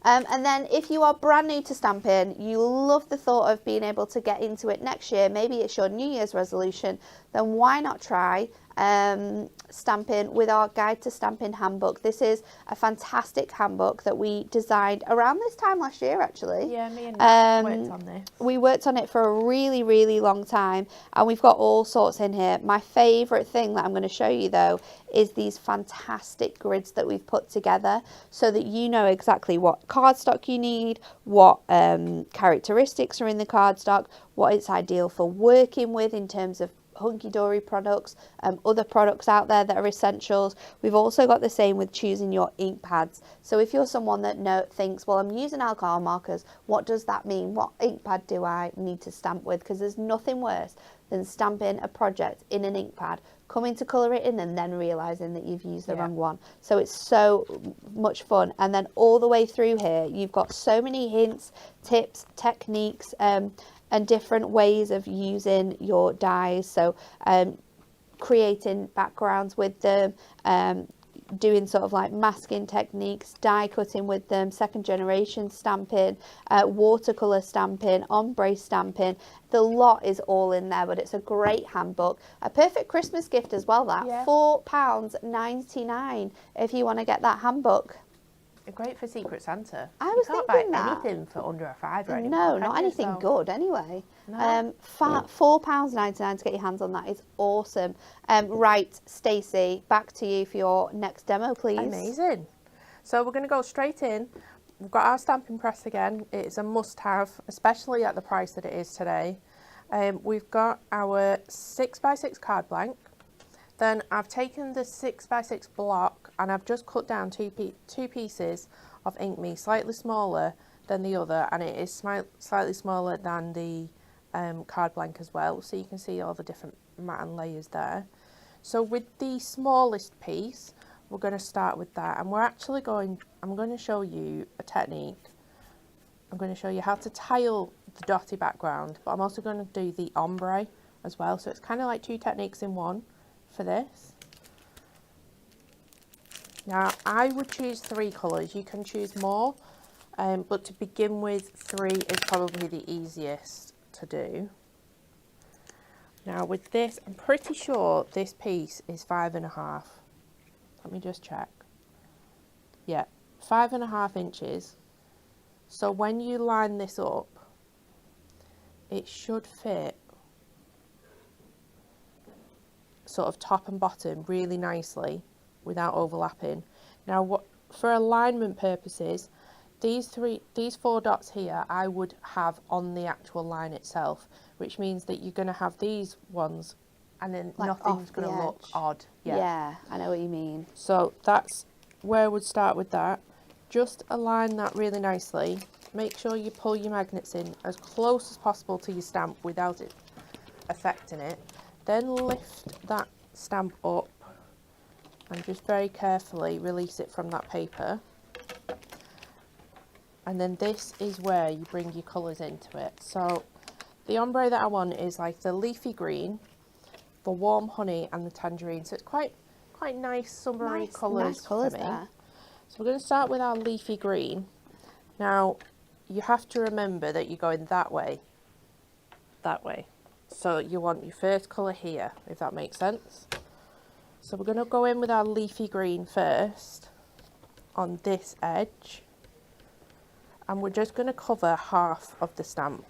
And then if you are brand new to stamping, you love the thought of being able to get into it next year, maybe it's your New Year's resolution, then why not try stamping with our Guide to Stamping handbook. This is a fantastic handbook that we designed around this time last year, actually. Yeah, me and Nat worked on this. We worked on it for a really, really long time, and we've got all sorts in here. My favourite thing that I'm going to show you, though, is these fantastic grids that we've put together so that you know exactly what cardstock you need, what characteristics are in the cardstock, what it's ideal for working with in terms of Hunkydory products, other products out there that are essentials. We've also got the same with choosing your ink pads. So if you're someone that thinks, well, I'm using alcohol markers, what does that mean? What ink pad do I need to stamp with? Because there's nothing worse than stamping a project in an ink pad, coming to colour it in and then realising that you've used the wrong one. So it's so much fun. And then all the way through here, you've got so many hints, tips, techniques, and different ways of using your dies. So creating backgrounds with them, doing sort of like masking techniques, die cutting with them, second generation stamping, watercolour stamping, ombre stamping. The lot is all in there, but it's a great handbook. A perfect Christmas gift as well, that. £4.99 if you want to get that handbook. Great for Secret Santa. I was thinking that. You can't buy anything for under a £5 anymore. No, not anything good anyway. No. £4.99 to get your hands on that is awesome. Right, Stacey, back to you for your next demo, please. Amazing. So we're going to go straight in. We've got our stamping press again. It's a must-have, especially at the price that it is today. We've got our 6x6 card blank. Then I've taken the 6x6 block and I've just cut down two pieces of Ink Me, slightly smaller than the other, and it is slightly smaller than the card blank as well, so you can see all the different mat and layers there. So with the smallest piece, we're going to start with that, and I'm going to show you a technique. I'm going to show you how to tile the dotty background, but I'm also going to do the ombre as well, so it's kind of like two techniques in one for this. Now I would choose 3 colours. You can choose more, but to begin with 3 is probably the easiest to do. Now with this, I'm pretty sure this piece is 5.5. Let me just check. Yeah, 5.5 inches. So when you line this up, it should fit sort of top and bottom really nicely without overlapping. Now for alignment purposes, these 4 dots here I would have on the actual line itself, which means that you're going to have these ones and then like nothing's going to look odd. Yeah, I know what you mean. So that's where I would start with that. Just align that really nicely. Make sure you pull your magnets in as close as possible to your stamp without it affecting it. Then lift that stamp up and just very carefully release it from that paper. And then this is where you bring your colours into it. So the ombre that I want is like the leafy green, the warm honey and the tangerine. So it's quite nice summery colours nice colours for me. there. So we're going to start with our leafy green. Now you have to remember that you're going that way. So you want your first colour here, if that makes sense. So we're going to go in with our leafy green first on this edge. And we're just going to cover half of the stamp.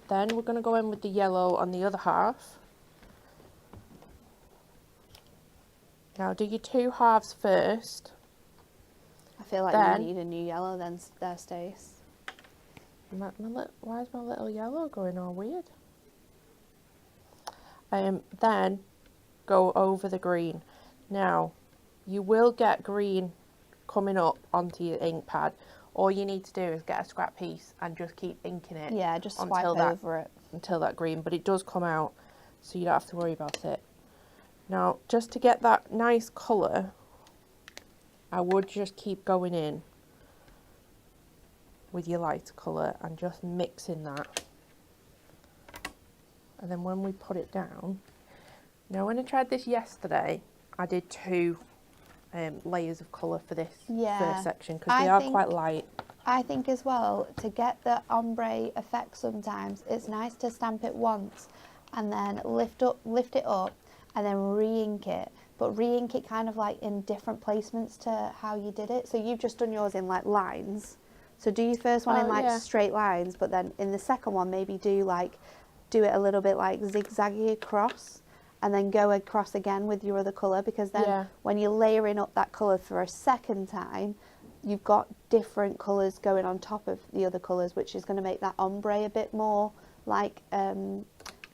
Then we're going to go in with the yellow on the other half. Now do your 2 halves first. I feel like you need a new yellow then, Stace. Why is my little yellow going all weird? Then go over the green. Now you will get green coming up onto your ink pad. All you need to do is get a scrap piece and just keep inking it. Yeah, just swipe over it until that green, but it does come out, so you don't have to worry about it. Now just to get that nice colour, I would just keep going in with your lighter colour and just mixing that. And then when we put it down, now when I tried this yesterday, I did 2 layers of colour for this first section because they are quite light. I think as well, to get the ombre effect sometimes, it's nice to stamp it once and then lift it up and then re-ink it. But re-ink it kind of like in different placements to how you did it. So you've just done yours in like lines. So do your first one in like straight lines, but then in the second one maybe do it a little bit like zigzaggy across, and then go across again with your other colour, because then when you're layering up that colour for a second time, you've got different colours going on top of the other colours, which is going to make that ombre a bit more like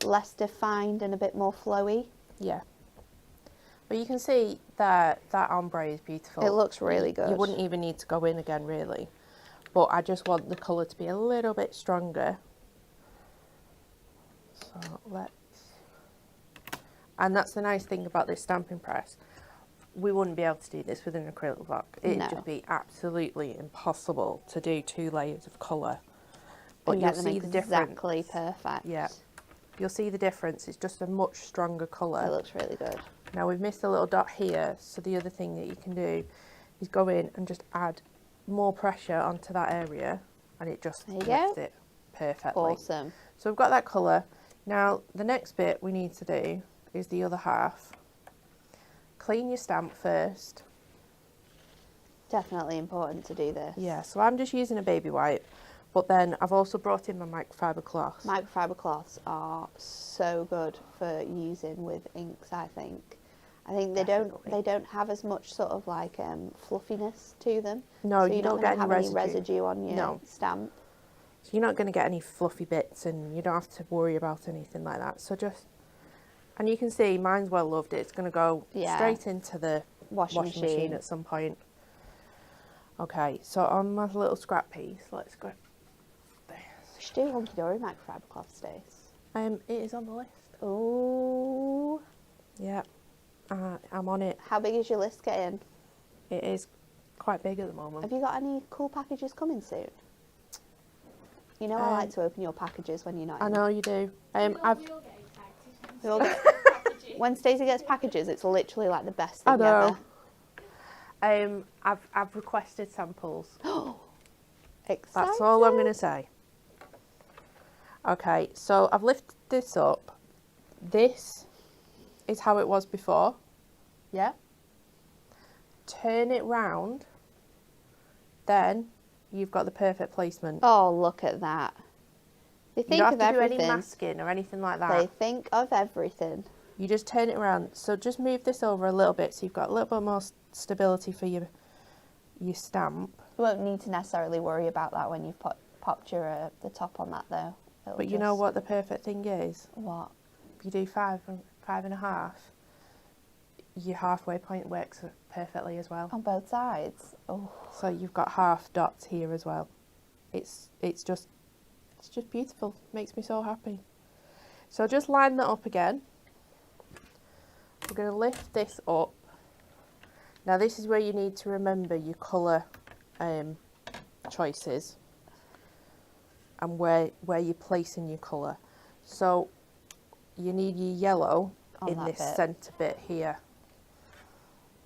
less defined and a bit more flowy. Yeah. But you can see that ombre is beautiful. It looks really good. You wouldn't even need to go in again, really. But I just want the colour to be a little bit stronger. So let's... And that's the nice thing about this stamping press. We wouldn't be able to do this with an acrylic block. It'd just be absolutely impossible to do 2 layers of colour. But you'll see the difference. Exactly perfect. Yeah. You'll see the difference. It's just a much stronger colour. It looks really good. Now we've missed a little dot here, so the other thing that you can do is go in and just add more pressure onto that area, and it just lifts it perfectly. Awesome. So we've got that colour. Now the next bit we need to do is the other half. Clean your stamp first. Definitely important to do this. Yeah, so I'm just using a baby wipe, but then I've also brought in my microfiber cloth. Microfiber cloths are so good for using with inks, I think. I think they don't have as much sort of like fluffiness to them. No, so you don't get any residue on your stamp. So you're not going to get any fluffy bits, and you don't have to worry about anything like that. So just, and you can see mine's well loved. It's going to go straight into the washing machine at some point. Okay, so on my little scrap piece, let's go. We should do Hunkydory microfiber cloth, Stace. It is on the list. Oh. Yeah, I'm on it. How big is your list getting? It is quite big at the moment. Have you got any cool packages coming soon? You know I like to open your packages when you're not in. I know you do. When Stacey gets packages, it's literally like the best thing ever. I've requested samples. Exciting. That's all I'm going to say. Okay, so I've lifted this up. This is how it was before. Yeah. Turn it round. Then you've got the perfect placement. Oh, look at that. They think you don't of have to everything. do any masking or anything like that. They think of everything. You just turn it around. So just move this over a little bit so you've got a little bit more stability for your stamp. You won't need to necessarily worry about that when you've popped your the top on that though. But you know what the perfect thing is? What? If you do 5.5, your halfway point works perfectly as well. On both sides. Oh. So you've got half dots here as well. It's just beautiful. Makes me so happy. So just line that up again. We're going to lift this up. Now this is where you need to remember your colour choices and where you're placing your colour. So you need your yellow in this centre bit here.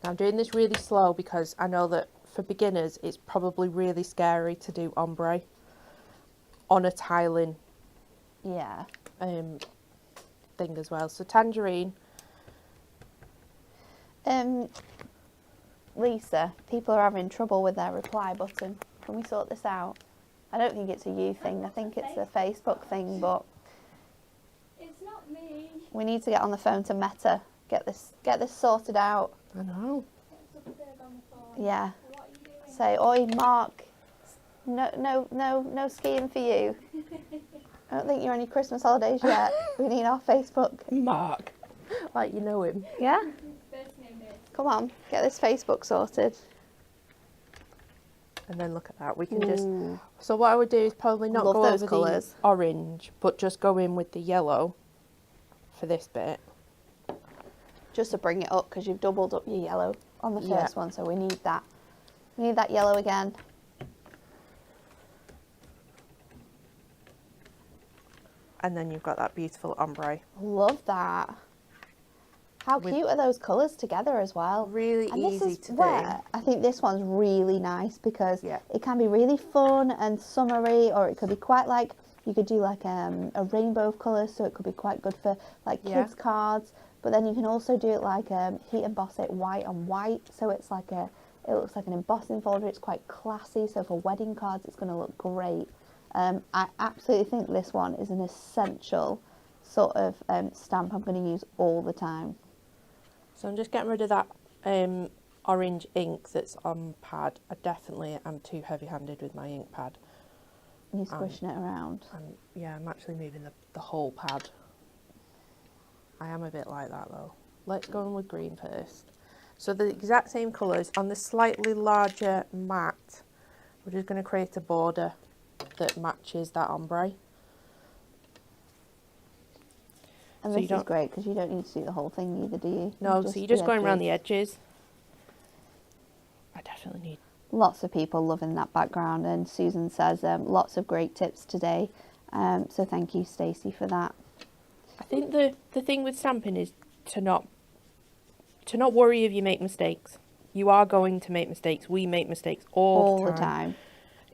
Now I'm doing this really slow because I know that for beginners it's probably really scary to do ombre on a tiling thing as well. So tangerine. Lisa, people are having trouble with their reply button. Can we sort this out? I don't think it's a you thing. I think it's a Facebook thing, but it's not me. We need to get on the phone to Meta. Get this sorted out. I know. Yeah. Say, oi, Mark. No skiing for you. I don't think you're on your Christmas holidays yet. We need our Facebook. Mark. Like you know him. Yeah? Come on, get this Facebook sorted. And then look at that. We can just... So what I would do is probably not go over the orange, but just go in with the yellow for this bit. Just to bring it up, because you've doubled up your yellow on the first one, so we need that. We need that yellow again. And then you've got that beautiful ombre. Love that. How cute are those colours together as well? Really easy to do. I think this one's really nice because it can be really fun and summery, or it could be quite like, you could do like a rainbow of colours, so it could be quite good for like kids' cards. But then you can also do it like heat emboss it white on white, so it's like it looks like an embossing folder. It's quite classy, so for wedding cards it's going to look great. I absolutely think this one is an essential sort of stamp I'm going to use all the time. So I'm just getting rid of that orange ink that's on pad. I definitely am too heavy-handed with my ink pad. You're squishing it around. Yeah, I'm actually moving the whole pad. I am a bit like that though. Let's go in with green first. So the exact same colours on the slightly larger mat. We're just going to create a border that matches that ombre. And so this is great because you don't need to do the whole thing either, do you? No, so you're just going around the edges. I definitely need... Lots of people loving that background, and Susan says lots of great tips today. So thank you, Stacey, for that. I think the thing with stamping is to not worry if you make mistakes. You are going to make mistakes. We make mistakes all the time.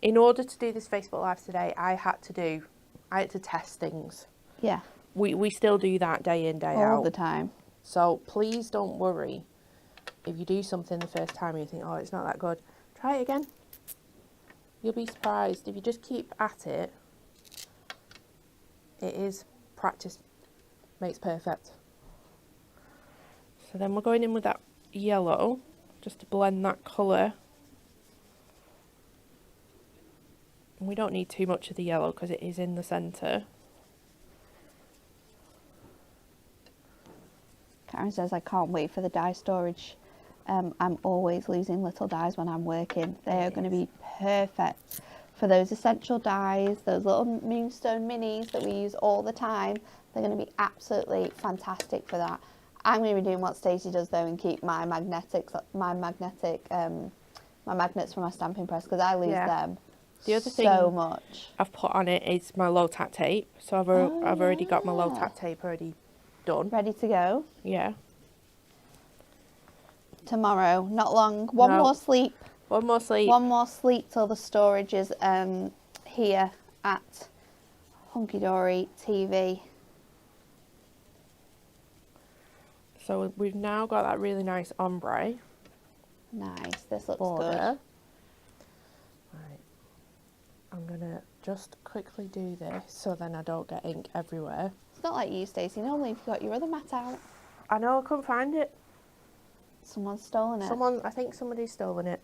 In order to do this Facebook Live today, I had to test things. Yeah. We still do that day in, day out. All the time. So please don't worry if you do something the first time and you think, oh, it's not that good. Try it again. You'll be surprised. If you just keep at it, it is practice makes perfect. So then we're going in with that yellow, just to blend that colour. And we don't need too much of the yellow because it is in the centre. Karen says, I can't wait for the die storage. I'm always losing little dies when I'm working. They are going to be perfect for those essential dies, those little Moonstone minis that we use all the time. They're going to be absolutely fantastic for that. I'm going to be doing what Stacey does though and keep my magnets for my stamping press because I lose them. The other thing so much I've put on it is my low tack tape. So I've already got my low tack tape already done. Ready to go. Yeah. Tomorrow, not long. One more sleep. One more sleep. One more sleep till the storage is here at Hunkydory TV. So we've now got that really nice ombre. Nice. This looks border. Good. Right. I'm going to just quickly do this so then I don't get ink everywhere. It's not like you, Stacey. Normally you've got your other mat out. I know, I couldn't find it. Someone's stolen it. I think somebody's stolen it.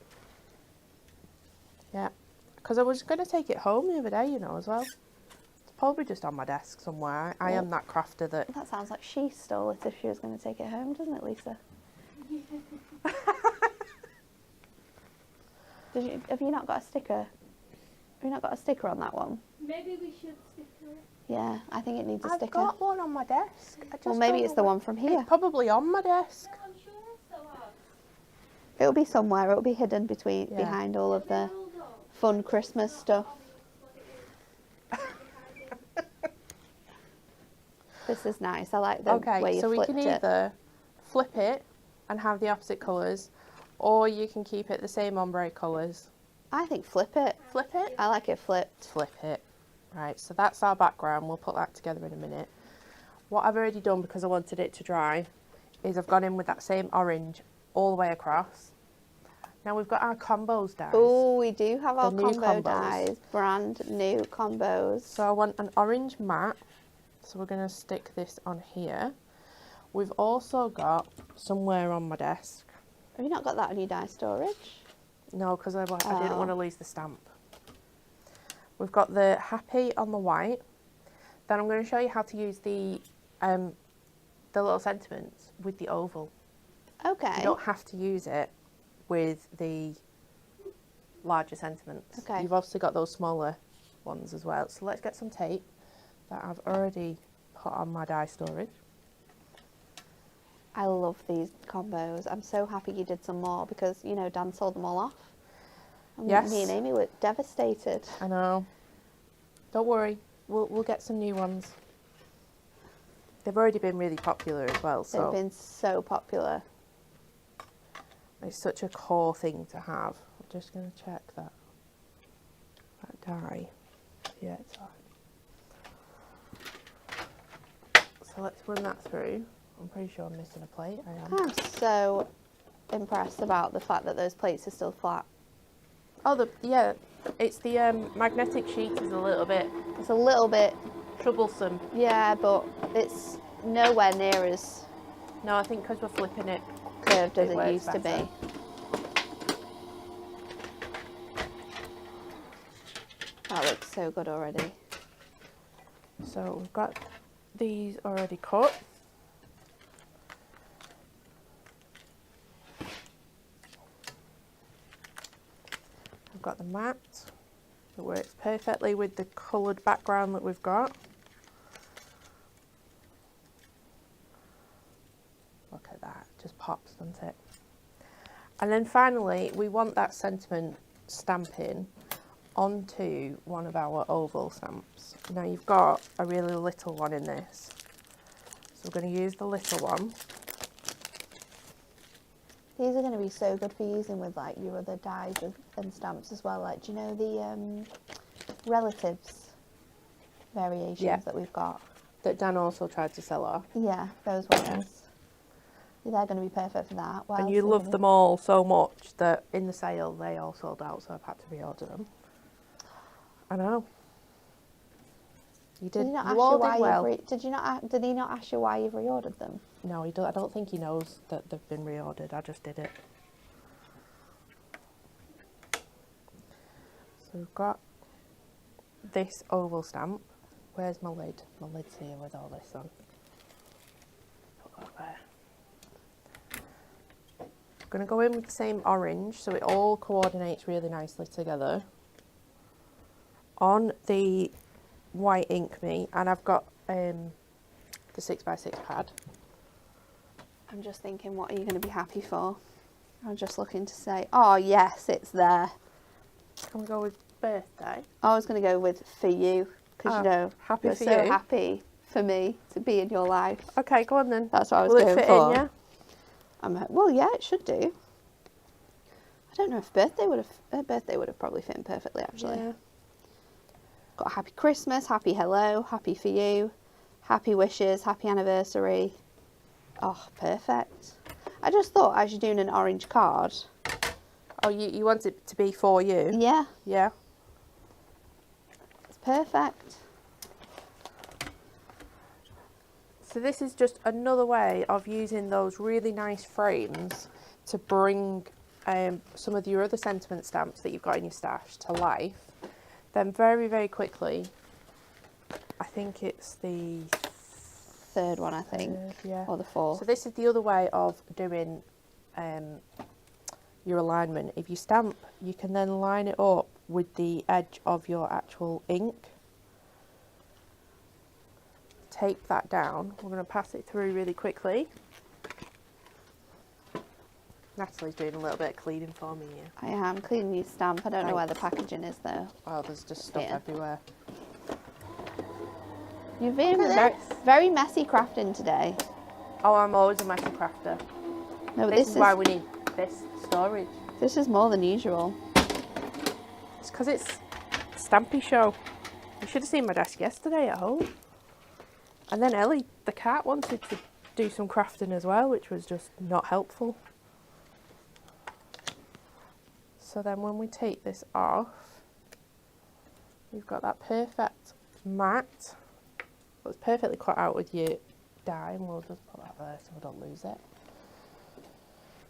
Yeah. Because I was going to take it home the other day, you know, as well. It's probably just on my desk somewhere. I am that crafter that... That sounds like she stole it if she was going to take it home, doesn't it, Lisa? Have you not got a sticker? Have you not got a sticker on that one? Maybe we should sticker it. Yeah, I think it needs a sticker. I've got one on my desk. Well, maybe it's the one from here. It's probably on my desk. No, I'm sure I still have. It'll be somewhere. It'll be hidden behind all of the fun Christmas stuff. This is nice. I like the way you flipped it. Okay, so we can either flip it and have the opposite colours, or you can keep it the same ombre colours. I think flip it. Flip it? I like it flipped. Flip it. Right, so that's our background. We'll put that together in a minute. What I've already done, because I wanted it to dry, is I've gone in with that same orange all the way across. Now we've got our combos dies. Oh, we do have our combo dies. Brand new combos. So I want an orange matte. So we're going to stick this on here. We've also got somewhere on my desk. Have you not got that on your die storage? No, because I didn't want to lose the stamp. We've got the happy on the white. Then I'm going to show you how to use the little sentiments with the oval. Okay. You don't have to use it with the larger sentiments. Okay. You've obviously got those smaller ones as well. So let's get some tape that I've already put on my die storage. I love these combos. I'm so happy you did some more because, you know, Dan sold them all off. And yes. Me and Amy were devastated. I know. Don't worry. We'll get some new ones. They've already been really popular as well. So they've been so popular. It's such a core thing to have. I'm just going to check that die. Yeah, it's on. So let's run that through. I'm pretty sure I'm missing a plate. I am. I'm so impressed about the fact that those plates are still flat. Oh, yeah, it's the magnetic sheet is a little bit... It's a little bit... troublesome. Yeah, but it's nowhere near as... No, I think because we're flipping it curved as it used to be. That looks so good already. So we've got these already cut. got the matte. It works perfectly with the coloured background that we've got. Look at that, just pops, doesn't it? And then finally, we want that sentiment stamping onto one of our oval stamps. Now you've got a really little one in this, so we're going to use the little one. These are going to be so good for using with like your other dies and stamps as well. Like, do you know the relatives variations that we've got? That Dan also tried to sell off. Yeah, those ones. They're going to be perfect for that. And you love them all so much that in the sale they all sold out, so I've had to reorder them. I know. You did. Did he not you ask all you why did well. Did he not ask you why you've reordered them? No, he don't, I don't think he knows that they've been reordered. I just did it. So we've got this oval stamp. Where's my lid? My lid's here with all this on. Put that there. I'm going to go in with the same orange so it all coordinates really nicely together on the white ink me, and I've got the 6x6 pad. I'm just thinking, what are you going to be happy for? I'm just looking to say, oh yes, it's there. Can we go with birthday? I was going to go with for you, because you know, happy you're for so you. happy for me to be in your life. Okay, go on then. That's what I was Will going it fit for. in, yeah? Well, yeah, it should do. I don't know if birthday would have probably fit in perfectly, actually. Yeah. Got a happy Christmas, happy hello, happy for you, happy wishes, happy anniversary. Oh, perfect. I just thought, as you're doing an orange card. Oh, you want it to be for you? Yeah. Yeah. It's perfect. So this is just another way of using those really nice frames to bring some of your other sentiment stamps that you've got in your stash to life. Then very, very quickly, I think it's the third one, I think. Yeah. Or the fourth. So this is the other way of doing your alignment. If you stamp, you can then line it up with the edge of your actual ink. Tape that down. We're going to pass it through really quickly. Natalie's doing a little bit of cleaning for me here. I am cleaning your stamp. I don't know where the packaging is though. Oh, there's just stuff everywhere. You've been very, very messy crafting today. Oh, I'm always a messy crafter. No, this is why we need this storage. This is more than usual. It's because it's Stampy Show. You should have seen my desk yesterday at home. And then Ellie, the cat, wanted to do some crafting as well, which was just not helpful. So then when we take this off, we've got that perfect matte. It's perfectly cut out with your die, and we'll just put that there so we don't lose it.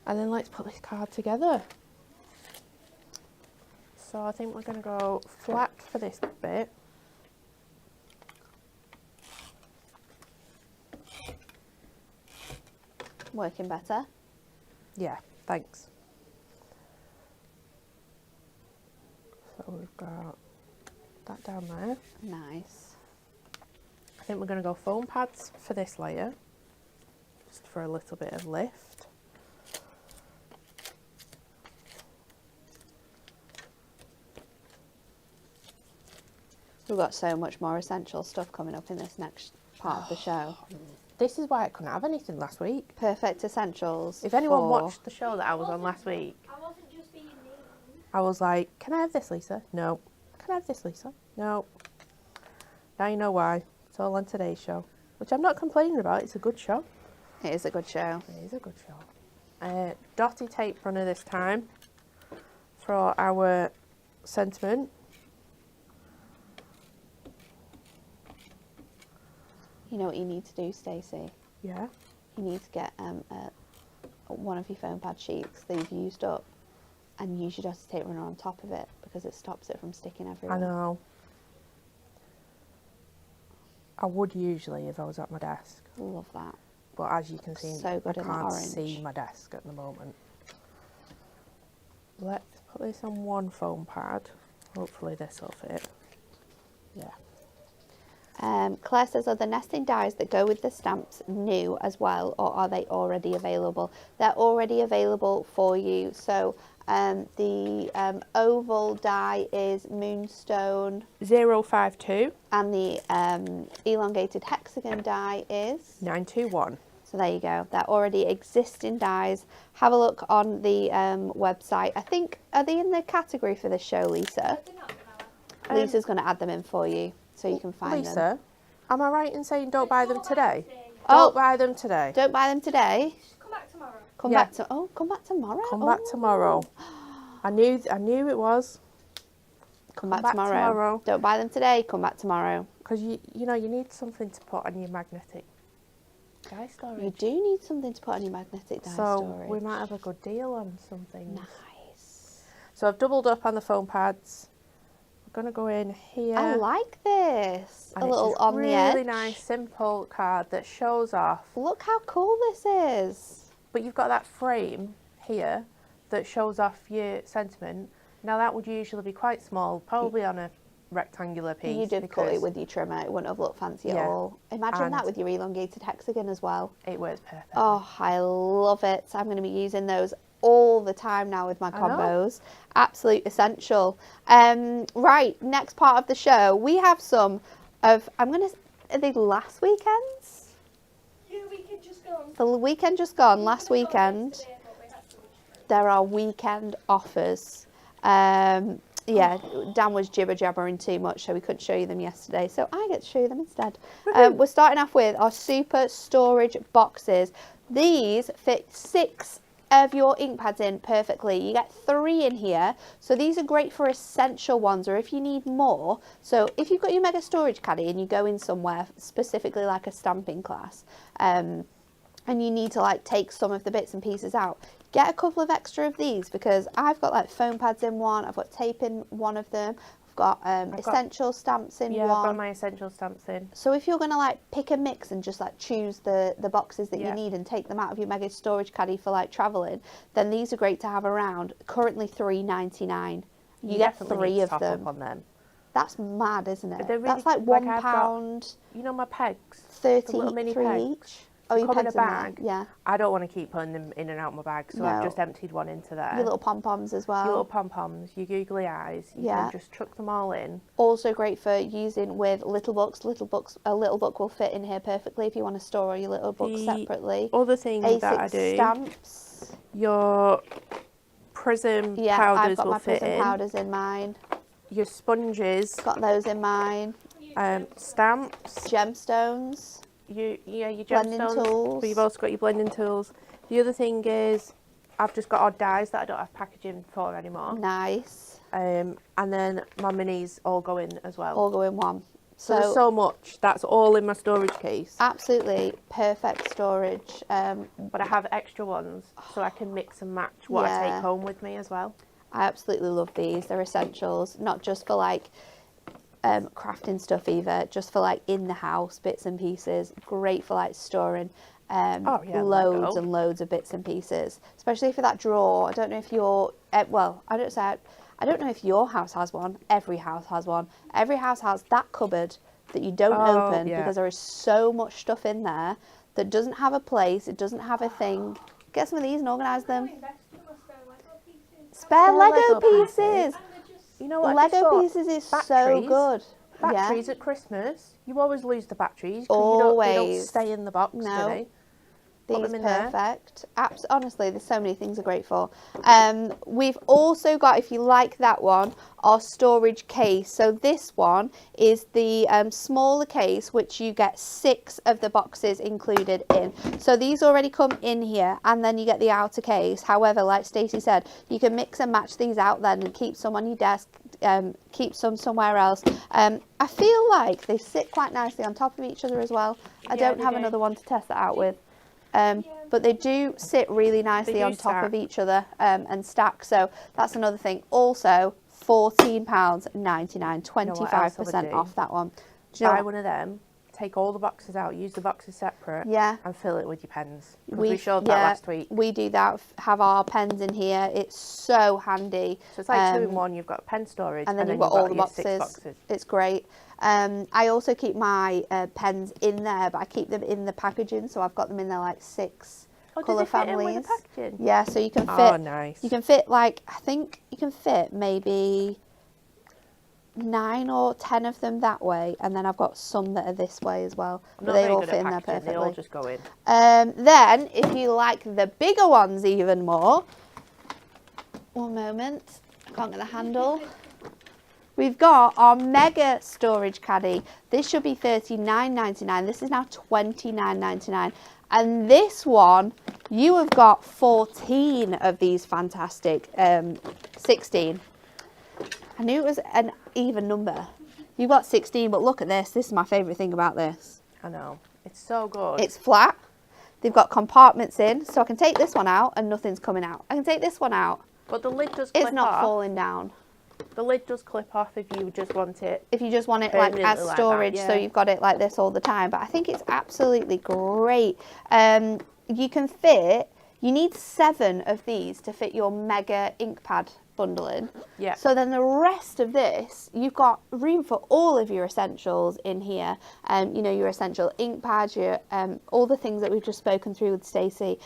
And then let's put this card together. So I think we're going to go flat for this bit. Working better? Yeah, thanks. So we've got that down there. Nice. I think we're going to go foam pads for this layer, just for a little bit of lift. We've got so much more essential stuff coming up in this next part of the show. This is why I couldn't have anything last week. Perfect essentials. If anyone watched the show that I was on last week, I wasn't just being mean. I was like, can I have this, Lisa? No. Can I have this, Lisa? No. Now you know why. It's all on today's show. Which I'm not complaining about. It's a good show. It is a good show. It is a good show. Dotty tape runner this time for our sentiment. You know what you need to do, Stacey? Yeah. You need to get one of your foam pad sheets that you've used up and use your dotty tape runner on top of it, because it stops it from sticking everywhere. I know. I would usually if I was at my desk. Love that. But as you can see, So good I in the can't orange. see my desk at the moment. Let's put this on one foam pad. Hopefully this will fit. Yeah. Claire says, are the nesting dies that go with the stamps new as well, or are they already available? They're already available for you. So the oval die is Moonstone 052. and the elongated hexagon die is 921. So there you go. They're already existing dies. Have a look on the website. I think, are they in the category for this show, Lisa? Lisa's going to add them in for you so you can find them. Lisa, am I right in saying don't buy them today? Oh, don't buy them today. Don't buy them today. Come back tomorrow. Come back tomorrow. Come back tomorrow. I knew it was. Come back tomorrow. Don't buy them today. Come back tomorrow. Because you know you need something to put on your magnetic die storage. You do need something to put on your magnetic die storage. So we might have a good deal on something. Nice. So I've doubled up on the foam pads. We're going to go in here. I like this. And a little it's on really the edge. Really nice, simple card that shows off. Look how cool this is. But you've got that frame here that shows off your sentiment. Now that would usually be quite small, probably on a rectangular piece. You did cut it with your trimmer. It wouldn't have looked fancy at all. Imagine that with your elongated hexagon as well. It works perfect. Oh, I love it. I'm going to be using those all the time now with my combos. Absolute essential. Right, next part of the show, we have some of, are they last weekend's? Yeah, the weekend just gone. The weekend just gone, last weekend. There are weekend offers. Yeah, Dan was jibber-jabbering too much, so we couldn't show you them yesterday. So I get to show you them instead. We're starting off with our super storage boxes. These fit 6 of your ink pads in perfectly. You get 3 in here. So these are great for essential ones, or if you need more. So if you've got your mega storage caddy and you go in somewhere, specifically like a stamping class, and you need to like take some of the bits and pieces out, get a couple of extra of these, because I've got like foam pads in one, I've got tape in one of them, I've got essential stamps in one. Yeah, I've got my essential stamps in. So if you're going to like pick a mix and just like choose the boxes that you need and take them out of your mega storage caddy for like travelling, then these are great to have around. Currently $3.99. You get 3 of them. Up on them. That's mad, isn't it? Really, that's like £1. You know my pegs? 30 mini three pegs. each. Oh, you come in a pegs in there, bag. yeah. I don't want to keep putting them in and out of my bag, so I've just emptied one into there. Your little pom-poms as well. Your little pom-poms, your googly eyes. You can just chuck them all in. Also great for using with little books. A little book will fit in here perfectly if you want to store all your little books separately. Other thing that I do, stamps. Your prism powders will fit in. Yeah, I've got my prism powders in mine. Your sponges. Got those in mine. Stamps. Gemstones. Your blending gemstones, tools. but you've also got your blending tools. The other thing is, I've just got odd dies that I don't have packaging for anymore. Nice. And then my minis all go in as well. All go in one. So there's so much. That's all in my storage case. Absolutely perfect storage. But I have extra ones, so I can mix and match what I take home with me as well. I absolutely love these. They're essentials, not just for like crafting stuff either, just for like in the house bits and pieces. Great for like storing loads and loads of bits and pieces, especially for that drawer. I don't know if your I don't know if your house has one. Every house has one. Every house has that cupboard that you don't open because there is so much stuff in there that doesn't have a place. It doesn't have a thing. Get some of these and organise them. Spare Lego pieces. You know what? Lego pieces is so good. Batteries at Christmas. You always lose the batteries. Always. They don't stay in the box, do they? These perfect. Honestly, there's so many things are great for. We've also got, if you like that one, our storage case. So this one is the smaller case, which you get 6 of the boxes included in. So these already come in here, and then you get the outer case. However, like Stacey said, you can mix and match these out then and keep some on your desk, keep some somewhere else. I feel like they sit quite nicely on top of each other as well. I don't have another one to test that out with. But they do sit really nicely on top of each other and stack. So that's another thing. Also, £14.99, 25% off that one. Buy one of them, take all the boxes out, use the boxes separate, Yeah. and fill it with your pens. We showed that last week. We do that, have our pens in here. It's so handy. So it's like 2 in 1. You've got pen storage, and then you've got all the boxes. 6 boxes. It's great. I also keep my pens in there, but I keep them in the packaging, so I've got them in there like 6 colour families. Fit in with the packaging? Yeah, so you can fit. Oh, nice. You can fit like, I think you can fit maybe 9 or 10 of them that way, and then I've got some that are this way as well. But they all fit in there perfectly. They all just go in. Then, if you like the bigger ones even more, one moment, I can't get the handle. We've got our mega storage caddy. This should be $39.99. This is now $29.99. And this one, you have got 14 of these fantastic, 16. I knew it was an even number. You've got 16, but look at this. This is my favourite thing about this. I know. It's so good. It's flat. They've got compartments in, so I can take this one out and nothing's coming out. I can take this one out. But the lid does clip off. It's not falling down. The lid does clip off if you just want it. If you just want it like as storage, like that, yeah. So you've got it like this all the time. But I think it's absolutely great. You can fit, you need 7 of these to fit your mega ink pad bundle in. Yeah. So then the rest of this, you've got room for all of your essentials in here. You know, your essential ink pads, your all the things that we've just spoken through with Stacey.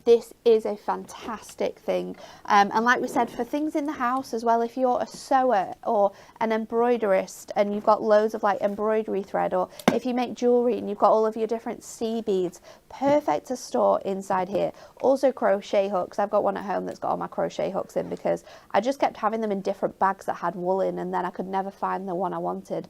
This is a fantastic thing. And like we said, for things in the house as well, if you're a sewer or an embroiderist and you've got loads of like embroidery thread, or if you make jewellery and you've got all of your different sea beads, perfect to store inside here. Also crochet hooks. I've got one at home that's got all my crochet hooks in because I just kept having them in different bags that had wool in, and then I could never find the one I wanted.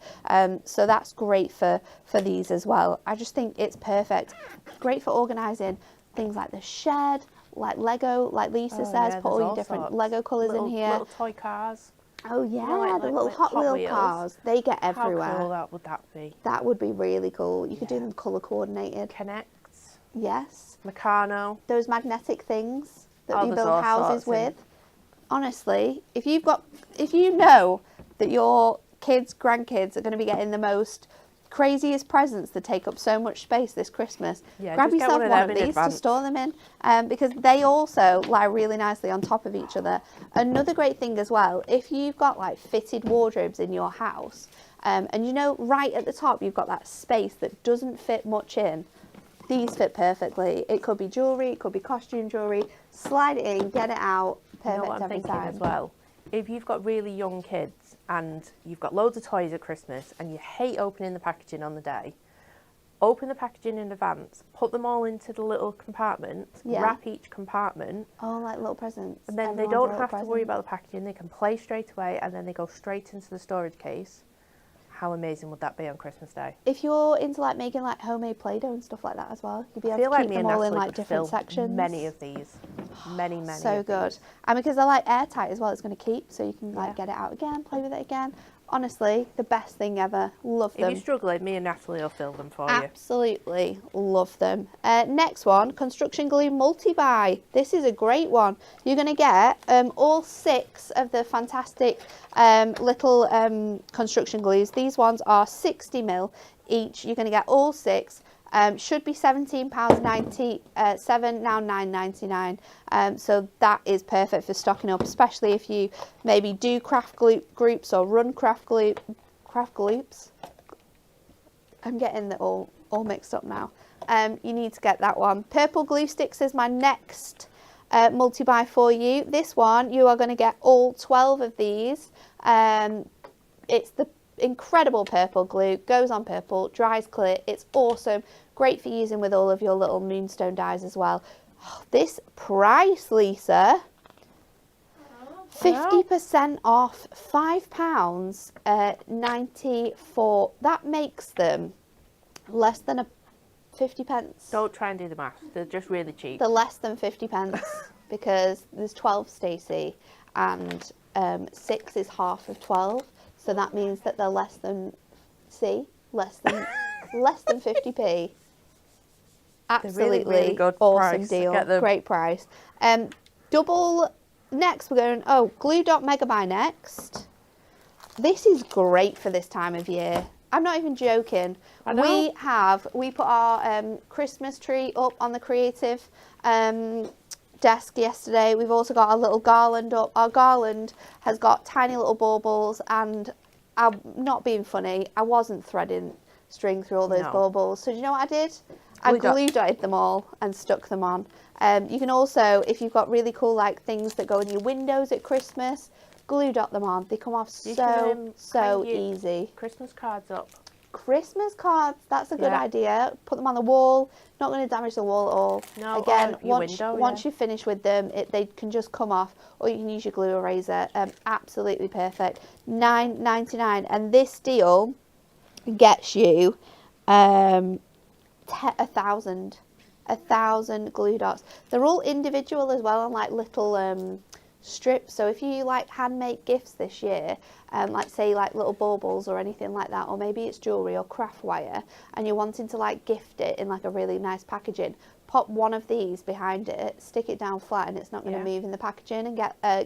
So that's great for these as well. I just think it's perfect. Great for organising things like the shed, like Lego, like Lisa says, put all your different Lego colours in here. Little toy cars. Oh yeah, you know, like the little Hot Wheel Wheels. cars. They get everywhere. How cool would that be? That would be really cool. You could do them colour coordinated. Connects. Yes. Meccano. Those magnetic things that we build all houses with. Honestly, if you know that your kids, grandkids are going to be getting the most craziest presents that take up so much space this Christmas, grab yourself one of these to store them in, because they also lie really nicely on top of each other. Another great thing as well, if you've got like fitted wardrobes in your house, and you know right at the top you've got that space that doesn't fit much in, these fit perfectly. It could be jewellery, it could be costume jewellery. Slide it in, get it out. Perfect. You know what I'm thinking as well? If you've got really young kids and you've got loads of toys at Christmas and you hate opening the packaging on the day, open the packaging in advance, put them all into the little compartments, wrap each compartment. Oh, like little presents. And then they don't have to worry about the packaging. They can play straight away and then they go straight into the storage case. How amazing would that be on Christmas Day? If you're into like making like homemade Play-Doh and stuff like that as well, you'd be able to keep them all in like different sections. Many of these, many. So good, and because they're like airtight as well, it's going to keep, so you can like get it out again, play with it again. Honestly, the best thing ever. Love them. If you're struggling, me and Natalie will fill them for you. Absolutely love them. Next one, construction glue multi-buy. This is a great one. You're going to get all 6 of the fantastic little construction glues. These ones are 60ml each. You're going to get all 6. Should be £17.90, now £9.99. So that is perfect for stocking up, especially if you maybe do craft groups or run craft groups. I'm getting it all mixed up now. You need to get that one. Purple glue sticks is my next multi-buy for you. This one, you are going to get all 12 of these. It's the incredible purple glue, goes on purple, dries clear. It's awesome. Great for using with all of your little moonstone dies as well. Oh, this price, Lisa, 50% off, £5, 94. That makes them less than a 50 pence. Don't try and do the math. They're just really cheap. They're less than 50 pence because there's 12, Stacey, and 6 is half of 12. So that means that they're less than 50p. Absolutely really good awesome price. deal. Great price. Double next. We're going. Glue Dot Mega Buy next. This is great for this time of year. I'm not even joking. We put our Christmas tree up on the creative desk yesterday. We've also got our little garland up. Our garland has got tiny little baubles, and I'm not being funny, I wasn't threading string through all those baubles. So do you know what I did? I glue dotted them all and stuck them on. You can also, if you've got really cool like things that go in your windows at Christmas, glue dot them on. They come off so easy. Christmas cards up. Christmas cards, that's a good idea. Put them on the wall. Not going to damage the wall at all. No, again, once you finish with them, they can just come off, or you can use your glue eraser. Absolutely perfect. $9.99, and this deal gets you 1,000 glue dots. They're all individual as well, on like little strips. So if you like handmade gifts this year, like say like little baubles or anything like that, or maybe it's jewellery or craft wire, and you're wanting to like gift it in like a really nice packaging, pop one of these behind it, stick it down flat, and it's not going to move in the packaging and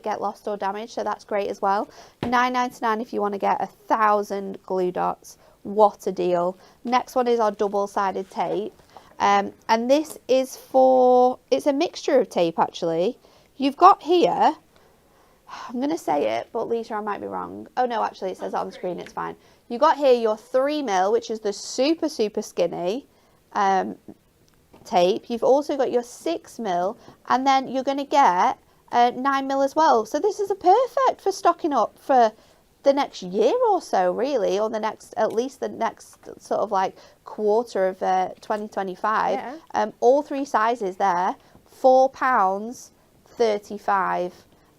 get lost or damaged. So that's great as well. $9.99 if you want to get 1,000 glue dots. What a deal. Next one is our double-sided tape, and this is it's a mixture of tape actually. You've got here, I'm going to say it, but Lisa, I might be wrong. Oh no, actually it says it on the screen, it's fine. You've got here your 3mm, which is the super skinny tape. You've also got your 6mm, and then you're going to get 9mm as well. So this is perfect for stocking up for the next year or so, really, or at least the next sort of like quarter of 2025. All three sizes there, £4.35.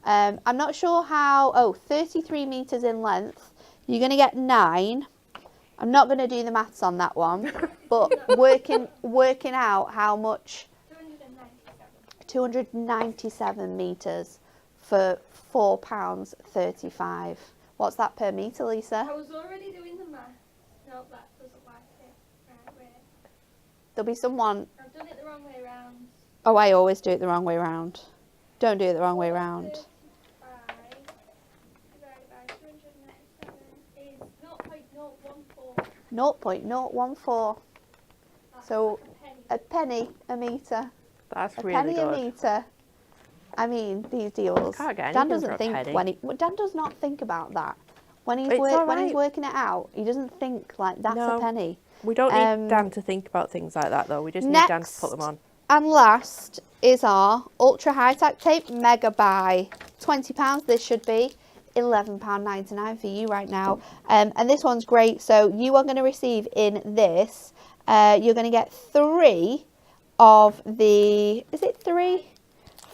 I'm not sure how. 33 meters in length. You're going to get 9. I'm not going to do the maths on that one, but working out how much. 297 meters for £4.35. What's that per meter, Lisa? I was already doing the math. No, that doesn't like it. Right, wait. There'll be someone. I've done it the wrong way around. Oh, I always do it the wrong way round. Don't do it the wrong way round. divided by 297 is 0.014. 0.014. So a penny a metre. That's really penny good. A metre. I mean, these deals. Can't get Dan anything doesn't for a think penny. Dan does not think about that. When he's It's all when he's right. working it out, he doesn't think like that's a penny. We don't need Dan to think about things like that though. We just need Dan to put them on. And last is our ultra high tack tape mega buy. £20 this should be. £11.99 for you right now. And this one's great. So you are going to receive in this, you're going to get 3 of the, is it 3?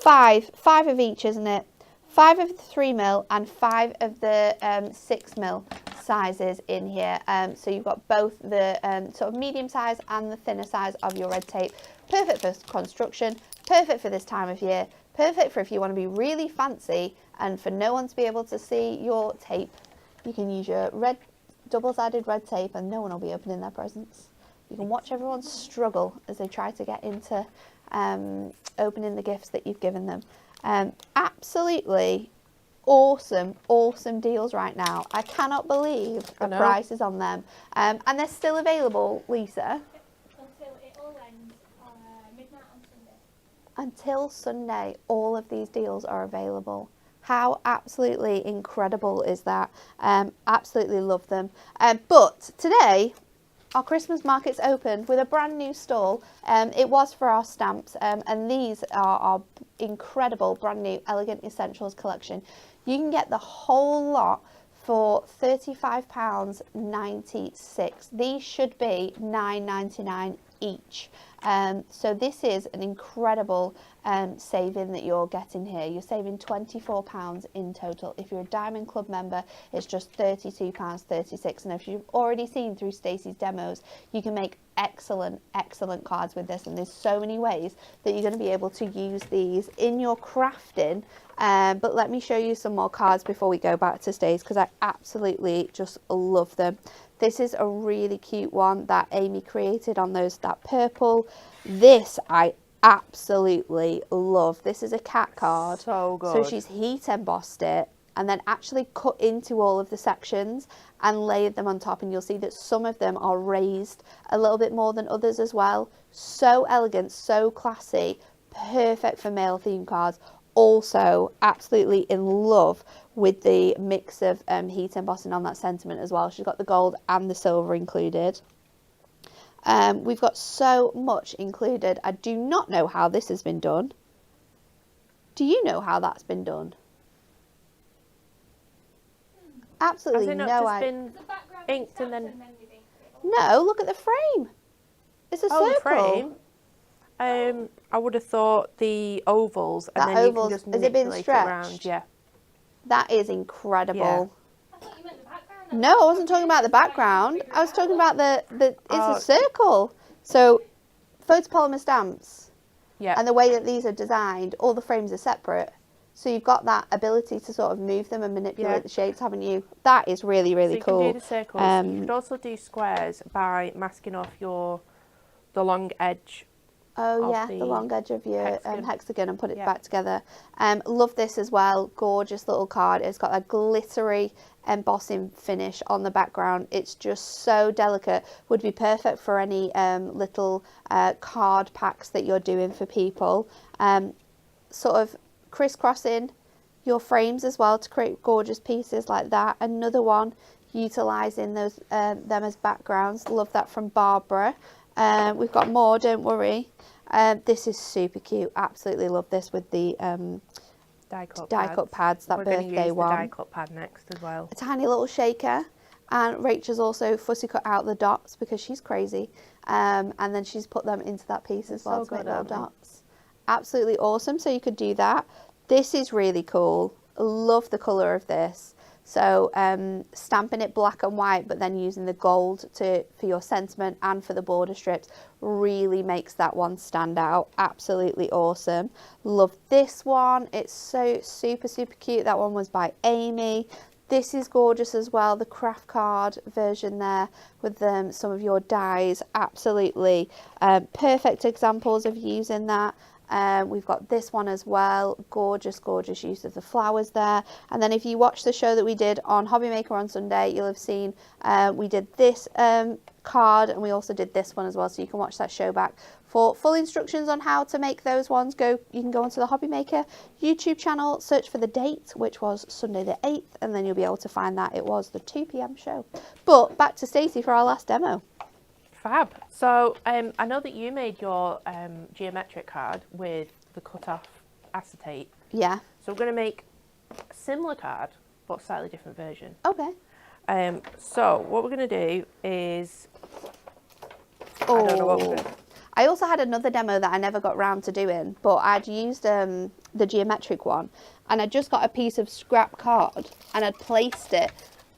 5 of each, isn't it? 5 of the 3mm and 5 of the 6mm sizes in here. So you've got both the sort of medium size and the thinner size of your red tape. Perfect for construction, perfect for this time of year, perfect for if you want to be really fancy and for no one to be able to see your tape. You can use your double-sided red tape and no one will be opening their presents. You can watch everyone struggle as they try to get into opening the gifts that you've given them. Absolutely awesome deals right now. I cannot believe the prices on them. And they're still available, Lisa. Until it all ends midnight on Sunday. Until Sunday, all of these deals are available. How absolutely incredible is that? Absolutely love them. But today, our Christmas market's opened with a brand new stall. It was for our stamps, and these are our incredible brand new Elegant Essentials collection. You can get the whole lot for £35.96. These should be $9.99 each. So this is an incredible saving that you're getting here. You're saving £24 in total. If you're a Diamond Club member, it's just £32.36. And if you've already seen through Stacey's demos, you can make excellent cards with this. And there's so many ways that you're going to be able to use these in your crafting. But let me show you some more cards before we go back to Stacey, because I absolutely just love them. This is a really cute one that Amy created on that purple. This I absolutely love. This is a cat card. So good. So she's heat embossed it. and then actually cut into all of the sections and layered them on top, and you'll see that some of them are raised a little bit more than others as well. So elegant, so classy, perfect for male theme cards. Also absolutely in love with the mix of heat embossing on that sentiment as well. She's got the gold and the silver included. We've got so much included. I do not know how this has been done. Do you know how that's been done? Absolutely no idea. Been inked and then... No, look at the frame. It's a circle. The frame. I would have thought the ovals, and then you can just manipulate it around. Yeah. That is incredible. I thought you meant the background. No, I wasn't talking about the background. I was talking about it's a circle. So, photopolymer stamps. Yeah. And the way that these are designed, all the frames are separate. So you've got that ability to sort of move them and manipulate the shapes, haven't you? That is really, really cool. You can do the circles. You could also do squares by masking off the long edge. Oh yeah, the long edge of your hexagon and put it back together. Love this as well. Gorgeous little card. It's got a glittery embossing finish on the background. It's just so delicate. Would be perfect for any little card packs that you're doing for people. Sort of crisscrossing your frames as well to create gorgeous pieces like that. Another one utilising those them as backgrounds. Love that from Barbara. We've got more, don't worry. This is super cute. Absolutely love this with the die cut pads. That birthday one. The die cut pad next as well. A tiny little shaker, and Rachel's also fussy cut out the dots because she's crazy, and then she's put them into that piece as well to make little dots. Absolutely awesome. So you could do that. This is really cool. Love the colour of this. So stamping it black and white, but then using the gold for your sentiment and for the border strips really makes that one stand out. Absolutely awesome. Love this one. It's so super, super cute. That one was by Amy. This is gorgeous as well. The craft card version there with some of your dies. Absolutely perfect examples of using that. We've got this one as well. Gorgeous, gorgeous use of the flowers there. And then if you watch the show that we did on Hobby Maker on Sunday, you'll have seen we did this card, and we also did this one as well. So you can watch that show back for full instructions on how to make those ones. You can go onto the Hobby Maker YouTube channel, search for the date, which was Sunday the 8th, and then you'll be able to find that. It was the 2 p.m. show. But back to Stacey for our last demo. Fab. So I know that you made your geometric card with the cut off acetate. Yeah. So we're going to make a similar card, but slightly different version. Okay. So what we're going to do is... I don't know what we're going to do. I also had another demo that I never got round to doing, but I'd used the geometric one, and I just got a piece of scrap card and I'd placed it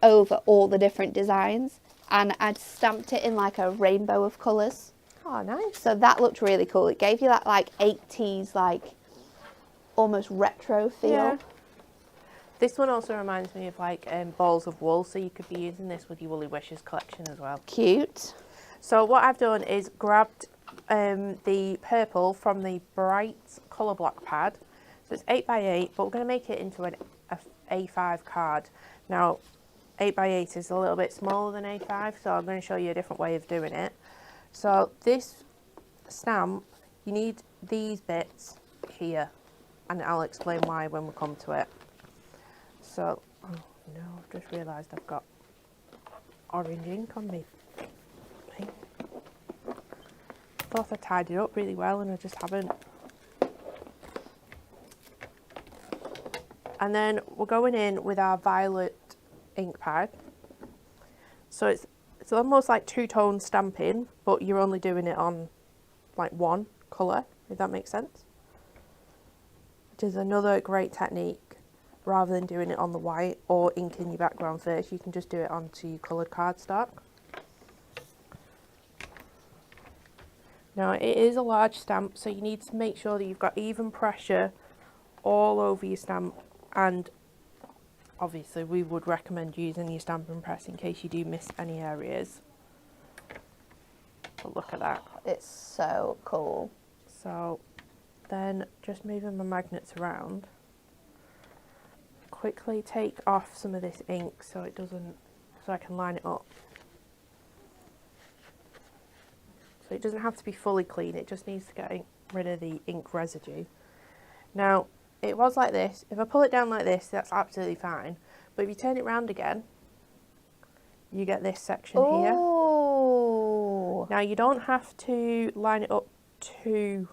over all the different designs. And I'd stamped it in like a rainbow of colours. Oh, nice. So that looked really cool. It gave you that like 80s, like almost retro feel. Yeah. This one also reminds me of like balls of wool. So you could be using this with your Woolly Wishes collection as well. Cute. So what I've done is grabbed the purple from the bright colour block pad. So it's 8x8, but we're going to make it into an A5 card. Now, 8x8 is a little bit smaller than A5, so I'm going to show you a different way of doing it. So this stamp, you need these bits here, and I'll explain why when we come to it. So, oh no, I've just realised I've got orange ink on me. Thought I tied it up really well and I just haven't. And then we're going in with our violet ink pad. So it's almost like two-tone stamping, but you're only doing it on like one colour, if that makes sense. Which is another great technique. Rather than doing it on the white or inking your background first, you can just do it onto your coloured cardstock. Now it is a large stamp, so you need to make sure that you've got even pressure all over your stamp, and obviously we would recommend using your stamping press in case you do miss any areas. But look at that. It's so cool. So then just moving my magnets around. quickly take off some of this ink so it doesn't, so I can line it up. So it doesn't have to be fully clean, it just needs to get rid of the ink residue. Now, it was like this. If I pull it down like this, that's absolutely fine. But if you turn it round again, you get this section here. Now, you don't have to line it up too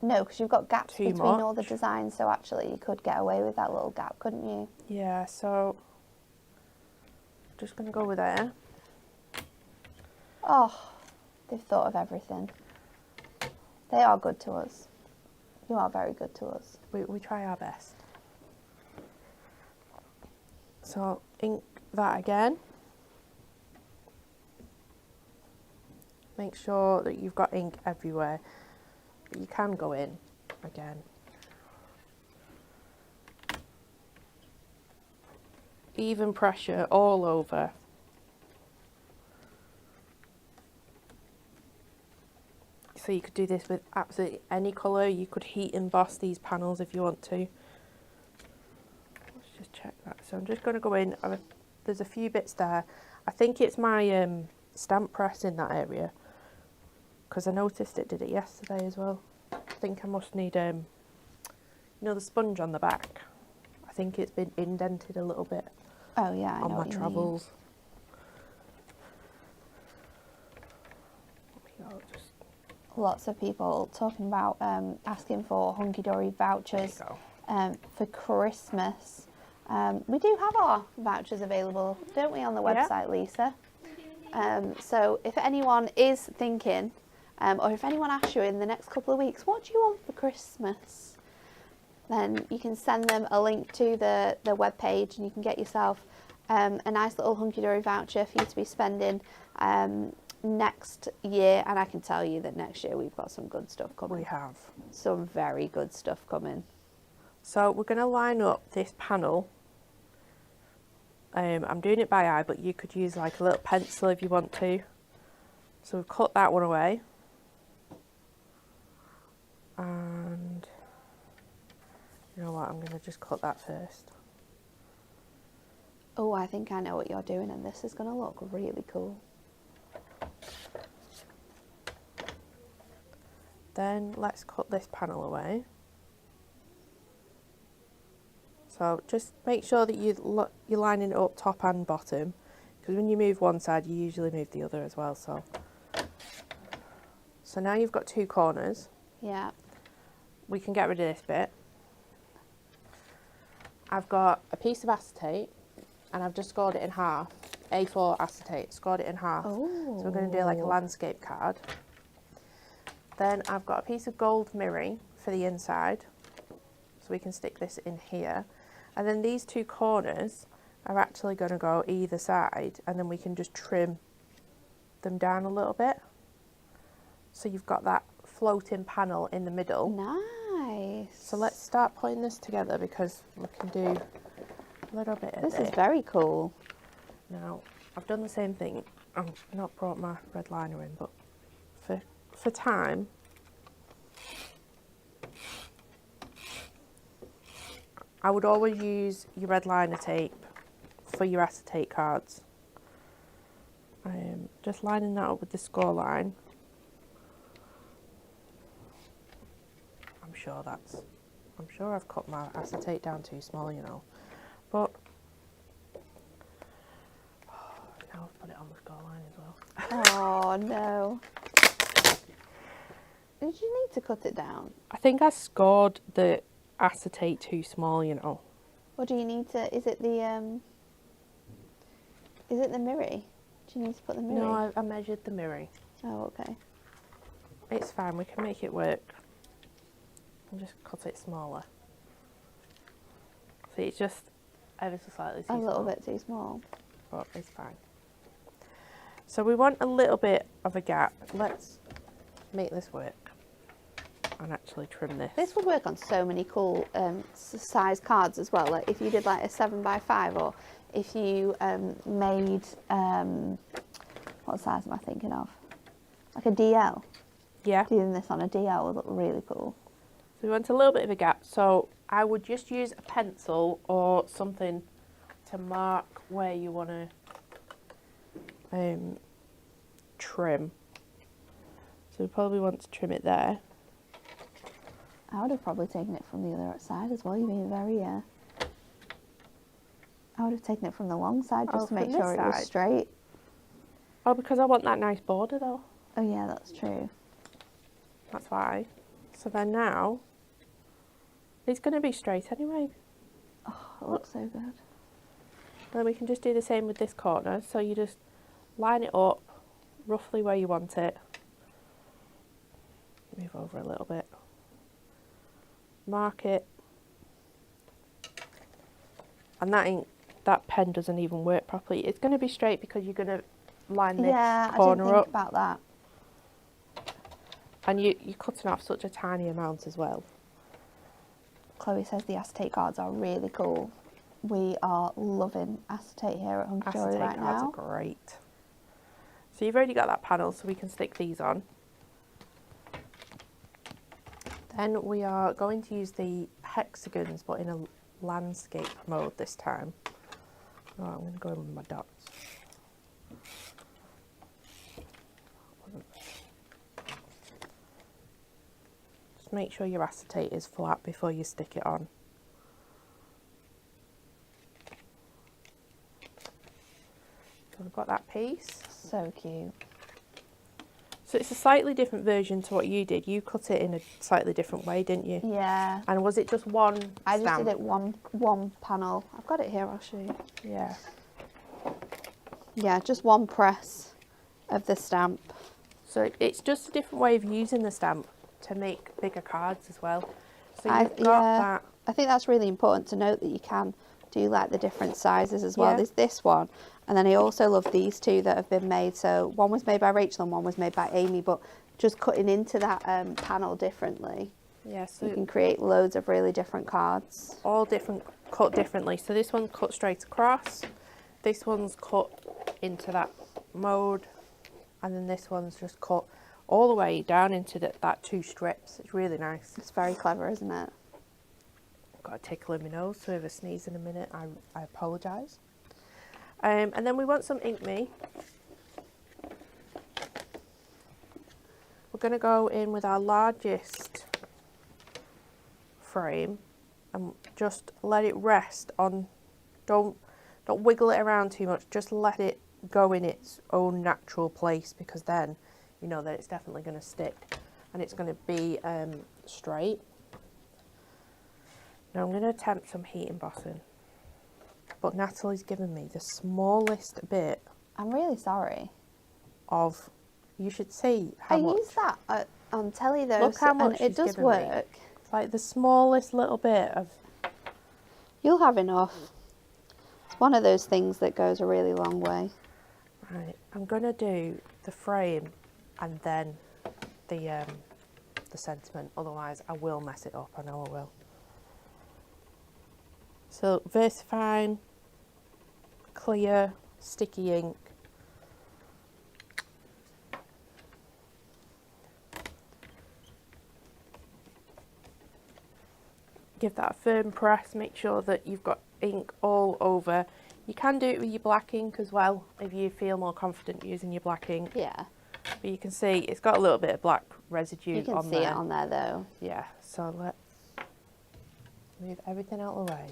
No, because you've got gaps between much. all the designs, so actually you could get away with that little gap, couldn't you? Yeah, so just going to go with there. Oh, they've thought of everything. They are good to us. You are very good to us. We try our best. So ink that again. Make sure that you've got ink everywhere. But you can go in again. Even pressure all over. So you could do this with absolutely any colour. You could heat emboss these panels if you want to. Let's just check that. So I'm just going to go in. There's a few bits there. I think it's my stamp press in that area, because I noticed it did it yesterday as well. I think I must need, you know, the sponge on the back. I think it's been indented a little bit. Oh yeah, I know on my what you travels. Just lots of people talking about asking for Hunkydory vouchers for Christmas. We do have our vouchers available, don't we, on the website, Lisa? So if anyone is thinking, or if anyone asks you in the next couple of weeks, what do you want for Christmas? Then you can send them a link to the webpage and you can get yourself a nice little Hunkydory voucher for you to be spending next year. And I can tell you that next year we've got some good stuff coming. we have. Some very good stuff coming. So we're going to line up this panel. I'm doing it by eye, but you could use like a little pencil if you want to. So we've cut that one away. And you know what, I'm going to just cut that first. Oh, I think I know what you're doing, and this is going to look really cool. Then let's cut this panel away. So just make sure that you're lining it up top and bottom, because when you move one side you usually move the other as well. So now you've got two corners. Yeah. We can get rid of this bit. I've got a piece of acetate and I've just scored it in half. A4 acetate, scored it in half. Oh. So we're going to do like a landscape card. Then I've got a piece of gold mirroring for the inside, so we can stick this in here. And then these two corners are actually going to go either side, and then we can just trim them down a little bit. So you've got that floating panel in the middle. Nice. So let's start putting this together, because we can do a little bit of This this. is very cool. Now, I've done the same thing. I've not brought my red liner in, but for time, I would always use your red liner tape for your acetate cards. Just lining that up with the score line. I'm sure I've cut my acetate down too small, you know, but now I've put it on the score line as well. Oh no. Did you need to cut it down? I think I scored the acetate too small, you know. Or do you need to, is it the mirror? Do you need to put the mirror? No, I measured the mirror. Oh, okay. It's fine, we can make it work. And just cut it smaller. See, it's just ever so slightly too small. A little bit too small. But it's fine. So we want a little bit of a gap. Let's make this work and actually trim this. This would work on so many cool size cards as well. Like if you did like a 7x5, or if you made what size am I thinking of? Like a DL. Yeah. Doing this on a DL would look really cool. So we want a little bit of a gap. So I would just use a pencil or something to mark where you want to trim. So we probably want to trim it there. I would have probably taken it from the other side as well. You've been very, I would have taken it from the long side just to make sure it was straight. Oh, because I want that nice border though. Oh yeah, that's true. That's why. So then now, it's going to be straight anyway. Oh, it looks so good. Then we can just do the same with this corner. So you just line it up roughly where you want it. Move over a little bit. Mark it. And that pen doesn't even work properly. It's going to be straight because you're going to line this corner up. Yeah, I didn't think about that. And you're cutting off such a tiny amount as well. Chloe says the acetate cards are really cool. We are loving acetate here at Hunkydory right now. Acetate cards are great. So you've already got that panel, so we can stick these on. Then we are going to use the hexagons, but in a landscape mode this time. Oh, I'm going to go in with my dots. Just make sure your acetate is flat before you stick it on. So we've got that piece. So cute. So it's a slightly different version to what you did. You cut it in a slightly different way, didn't you? Yeah. And was it just one I stamp? just did it one panel. I've got it here, I'll show you. Yeah. Yeah, just one press of the stamp. So it's just a different way of using the stamp to make bigger cards as well. So you've got that. I think that's really important to note, that you can do like the different sizes as well. Yeah. There's this one, and then I also love these two that have been made. So one was made by Rachel and one was made by Amy, but just cutting into that panel differently. Yeah, so you can create loads of really different cards. All different, cut differently. So this one's cut straight across, this one's cut into that mode, and then this one's just cut all the way down into that two strips. It's really nice. It's very clever, isn't it? Got a tickle in my nose, so if I sneeze in a minute, I apologise. And then we want some ink me. We're going to go in with our largest frame and just let it rest on. Don't wiggle it around too much. Just let it go in its own natural place, because then you know that it's definitely going to stick and it's going to be straight. Now I'm going to attempt some heat embossing, but Natalie's given me the smallest bit. I'm really sorry. Of, you should see how much. I used that on telly though. Look how much and it does work. It's like the smallest little bit of. You'll have enough. It's one of those things that goes a really long way. Right, I'm going to do the frame and then the sentiment. Otherwise, I will mess it up. I know I will. So VersaFine, clear, sticky ink. Give that a firm press, make sure that you've got ink all over. You can do it with your black ink as well, if you feel more confident using your black ink. Yeah. But you can see it's got a little bit of black residue on there. You can see it on there though. Yeah, so let's move everything out of the way,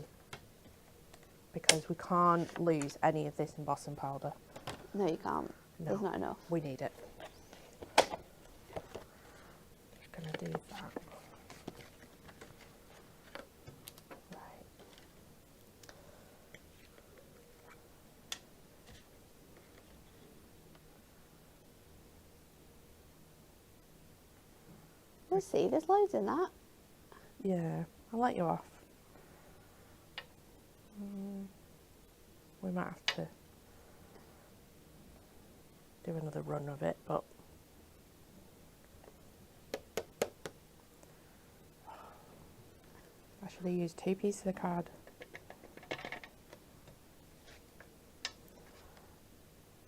because we can't lose any of this embossing powder. No, you can't. No, there's not enough. We need it. Just going to do that. Right. Let's see, there's loads in that. Yeah, I'll let you off. We might have to do another run of it, but I should have used 2 pieces of the card.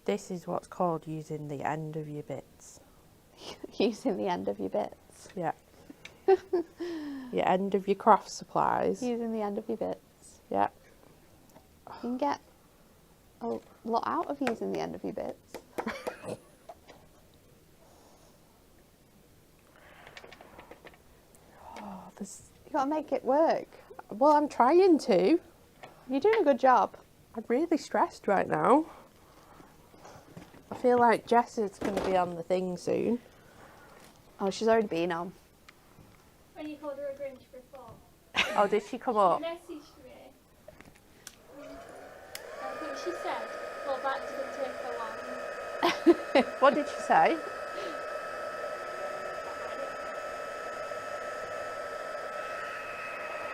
This is what's called using the end of your bits. Using the end of your bits. Yeah. Your end of your craft supplies. Using the end of your bits. Yeah. You can get a lot out of using the end of your bits. You got to make it work. Well, I'm trying to. You're doing a good job. I'm really stressed right now. I feel like Jess is going to be on the thing soon. Oh, she's already been on. When you called her a Grinch before. Oh, did she come up? She messaged me. I think she said, well, that didn't take her long. What did she say?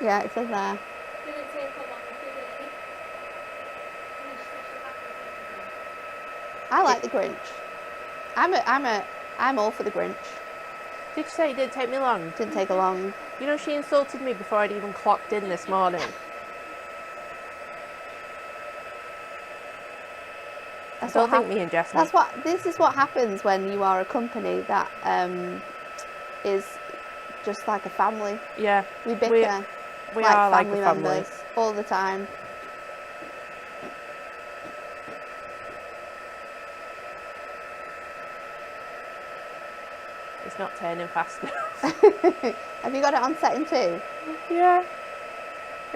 Yeah, it says there. Didn't take her long, did it? And then she said she's happy with it. I like the Grinch. I'm all for the Grinch. Did she say it didn't take me long? Didn't take a long. You know, she insulted me before I'd even clocked in this morning. I don't think me and Jess. This is what happens when you are a company that is just like a family. Yeah. We bicker. We like are like family a family. members all the time. It's not turning fast enough. Have you got it on setting 2? Yeah.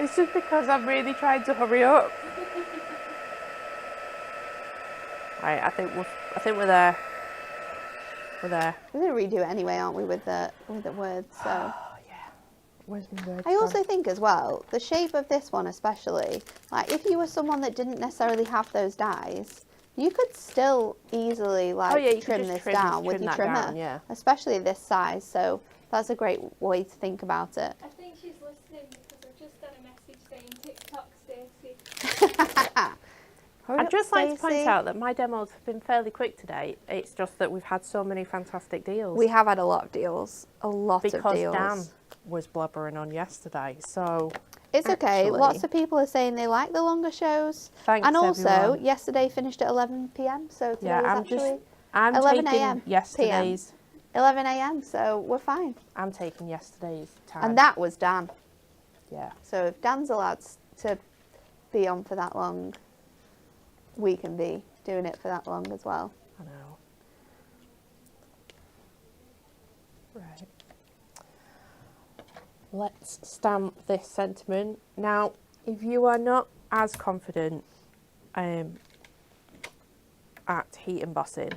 It's just because I'm really trying to hurry up. Right, I think we're there. We're there. We're gonna redo it anyway, aren't we, with the words? So. Oh yeah. Where's my words? I also think as well, the shape of this one especially, like if you were someone that didn't necessarily have those dies, you could still easily trim this down with your trimmer, yeah. Especially this size. So that's a great way to think about it. I think she's listening because I've just got a message saying TikTok Stacey. I'd just like to point out that my demos have been fairly quick today. It's just that we've had so many fantastic deals. We have had a lot of deals. A lot of deals. Because Dan was blubbering on yesterday, so... It's okay. Lots of people are saying they like the longer shows. Thanks, and also, everyone. yesterday finished at 11 p.m. So today is I'm 11 taking a.m. yesterday's... 11 a.m. So we're fine. I'm taking yesterday's time. And that was Dan. Yeah. So if Dan's allowed to be on for that long, we can be doing it for that long as well. I know. Right. Let's stamp this sentiment. Now, if you are not as confident at heat embossing,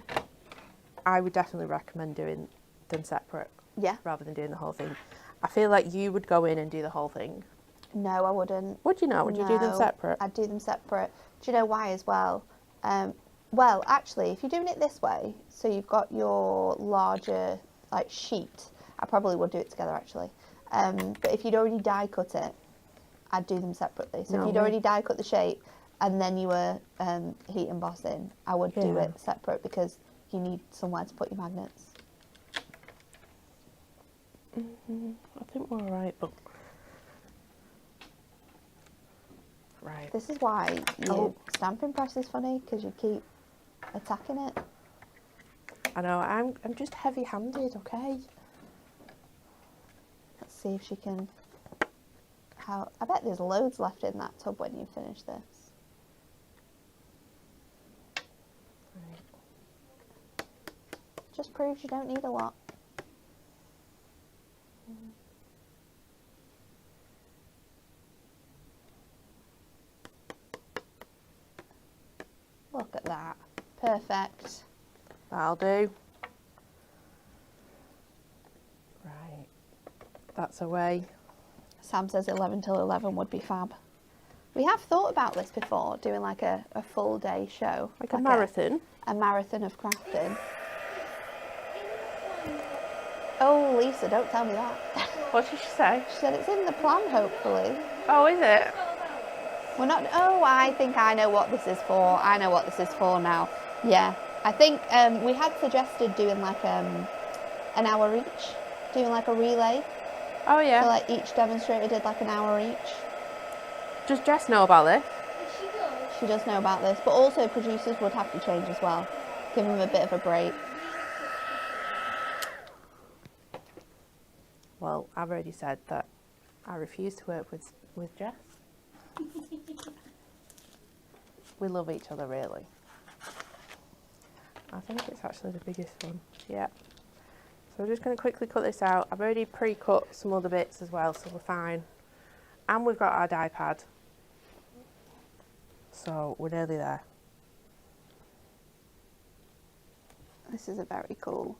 I would definitely recommend doing them separate. Yeah. Rather than doing the whole thing. I feel like you would go in and do the whole thing. No, I wouldn't. Would you not? Would you do them separate? I'd do them separate. Do you know why as well? Well, actually, if you're doing it this way, so you've got your larger sheet, I probably would do it together actually. But if you'd already die cut it, I'd do them separately. So if you'd already die cut the shape and then you were heat embossing, I would do it separate because you need somewhere to put your magnets. I think we're alright, but... Right. This is why your stamping press is funny, because you keep attacking it. I know, I'm just heavy-handed, okay? Let's see if she can... I bet there's loads left in that tub when you finish this. Right. Just proves you don't need a lot. Look at that. Perfect. That'll do. Right. That's away. Sam says 11 till 11 would be fab. We have thought about this before, doing like a full day show. Like a marathon? A marathon of crafting. Oh, Lisa, don't tell me that. What did she say? She said it's in the plan, hopefully. Oh, is it? We're not... Oh, I think I know what this is for. I know what this is for now. Yeah. I think we had suggested doing like an hour each. Doing like a relay. Oh, yeah. So like each demonstrator did like an hour each. Does Jess know about this? She does. She does know about this. But also producers would have to change as well. Give them a bit of a break. Well, I've already said that I refuse to work with Jess. We love each other, really. I think it's actually the biggest one. Yeah. So we're just going to quickly cut this out. I've already pre-cut some other bits as well, so we're fine. And we've got our die pad. So we're nearly there. This is a very cool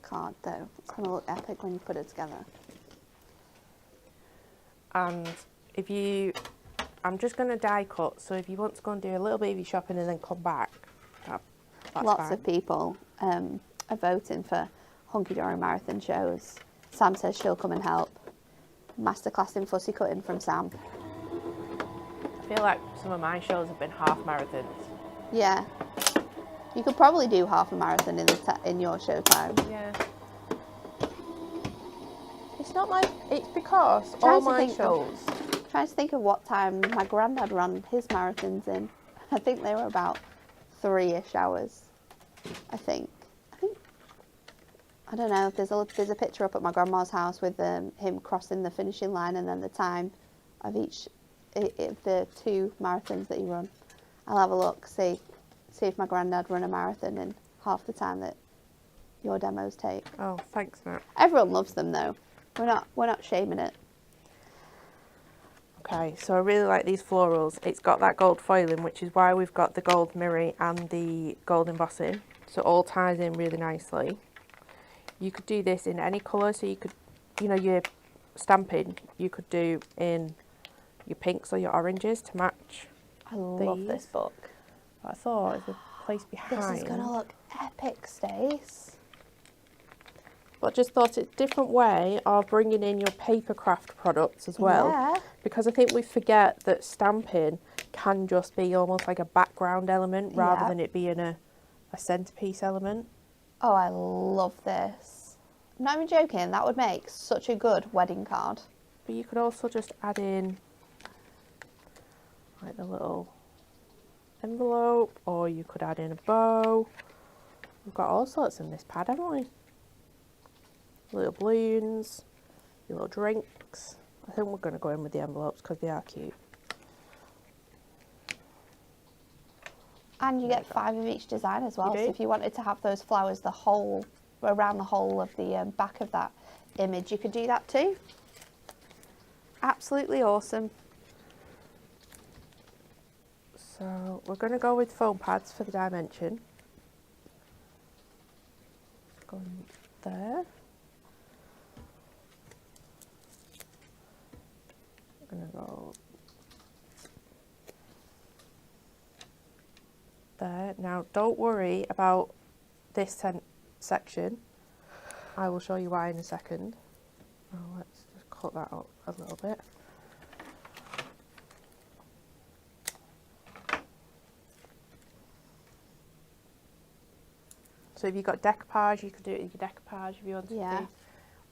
card though. It's going to look epic when you put it together. And I'm just going to die cut, so if you want to go and do a little bit of your shopping and then come back, that's Lots fine. of people are voting for Hunkydory marathon shows. Sam says she'll come and help. Masterclass in fussy cutting from Sam. I feel like some of my shows have been half marathons. Yeah. You could probably do half a marathon in your showtime. Yeah. It's not like, it's because all my shows... Trying to think of what time my granddad ran his marathons in. I think they were about 3-ish hours. I don't know. There's a picture up at my grandma's house with him crossing the finishing line and then the time of each the 2 marathons that he run. I'll have a look, see if my granddad run a marathon in half the time that your demos take. Oh, thanks, Nat. Everyone loves them though. We're not shaming it. Okay, so I really like these florals. It's got that gold foiling, which is why we've got the gold mirror and the gold embossing. So it all ties in really nicely. You could do this in any colour, so you could, your stamping, you could do in your pinks or your oranges to match. I love this book. But I thought as a place behind. This is going to look epic, Stace. But just thought it's a different way of bringing in your paper craft products as well. Yeah. Because I think we forget that stamping can just be almost like a background element rather than it being a centerpiece element. Oh, I love this. I'm not even joking, that would make such a good wedding card. But you could also just add in like the little envelope, or you could add in a bow. We've got all sorts in this pad, haven't we? Little balloons, your little drinks. I think we're going to go in with the envelopes because they are cute. And you get 5 of each design as well. So if you wanted to have those flowers around the whole of the back of that image, you could do that too. Absolutely awesome. So we're going to go with foam pads for the dimension. Go in there. I'm going to go there. Now don't worry about this section. I will show you why in a second. Oh, let's just cut that out a little bit. So if you've got decoupage, you could do it with your decoupage if you wanted to do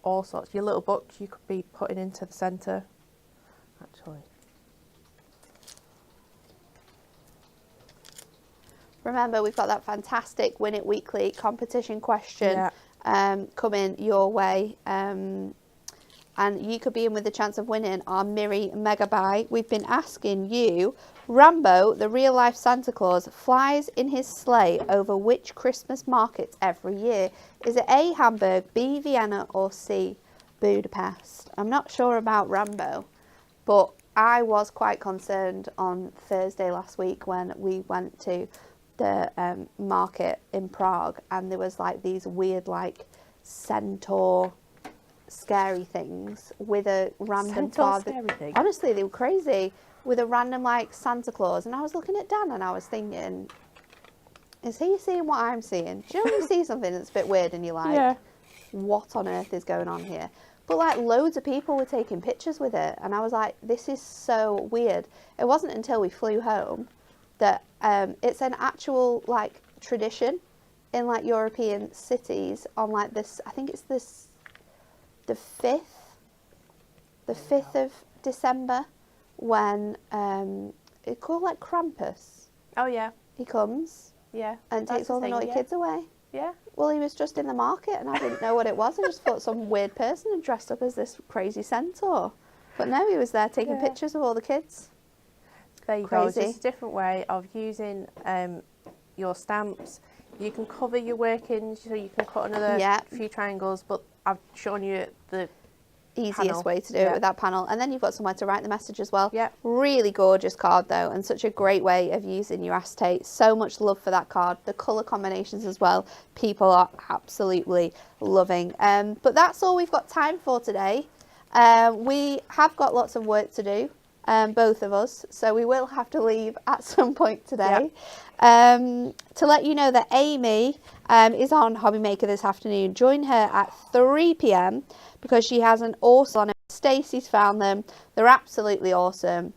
all sorts. Your little books you could be putting into the centre, actually. Remember, we've got that fantastic Win It Weekly competition question coming your way. And you could be in with the chance of winning our Miri Mega Buy. We've been asking you, Rambo, the real-life Santa Claus, flies in his sleigh over which Christmas markets every year? Is it A, Hamburg, B, Vienna, or C, Budapest? I'm not sure about Rambo, but I was quite concerned on Thursday last week when we went to the market in Prague, and there was like these weird like centaur scary things with a random father. Honestly, they were crazy, with a random like Santa Claus, and I was looking at Dan and I was thinking, is he seeing what I'm seeing? Do you know when you see something that's a bit weird and you're like, what on earth is going on here? But like loads of people were taking pictures with it, and I was like, this is so weird. It wasn't until we flew home that it's an actual like tradition in like European cities on like this, I think it's this the 5th of December, when it's called like Krampus. Oh yeah. He comes. Yeah. And takes all the naughty kids away. Yeah. Well, he was just in the market and I didn't know what it was. I just thought some weird person had dressed up as this crazy centaur. But no, he was there taking pictures of all the kids. There you go. It's just a different way of using your stamps. You can cover your workings, so you can cut another few triangles, but I've shown you the easiest way to do it with that panel. And then you've got somewhere to write the message as well. Yeah. Really gorgeous card though, and such a great way of using your acetate. So much love for that card. The colour combinations as well, people are absolutely loving. But that's all we've got time for today. We have got lots of work to do, both of us, so we will have to leave at some point today. To let you know that Amy is on Hobby Maker this afternoon. Join her at 3 p.m. because she has an awesome. Stacey's found them. They're absolutely awesome.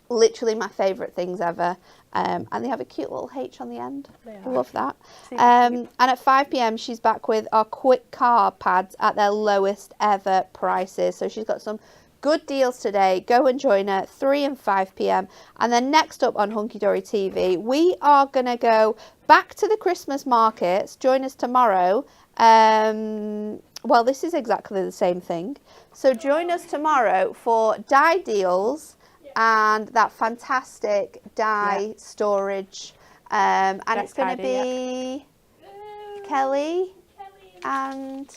Literally my favourite things ever. And they have a cute little H on the end. I love that. And at 5 p.m. she's back with our quick card pads at their lowest ever prices. So she's got some good deals today. Go and join her 3 and 5 p.m. And then next up on Hunkydory TV, we are going to go back to the Christmas markets. Join us tomorrow. Well, this is exactly the same thing. So join us tomorrow for die deals and that fantastic die storage. And it's going to be Kelly and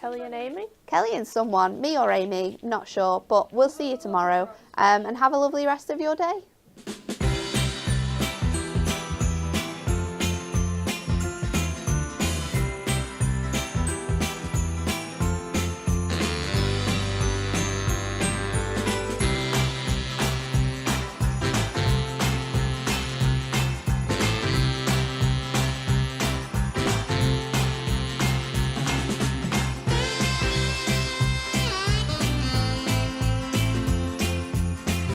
Amy? Kelly and someone, me or Amy, not sure, but we'll see you tomorrow. And have a lovely rest of your day.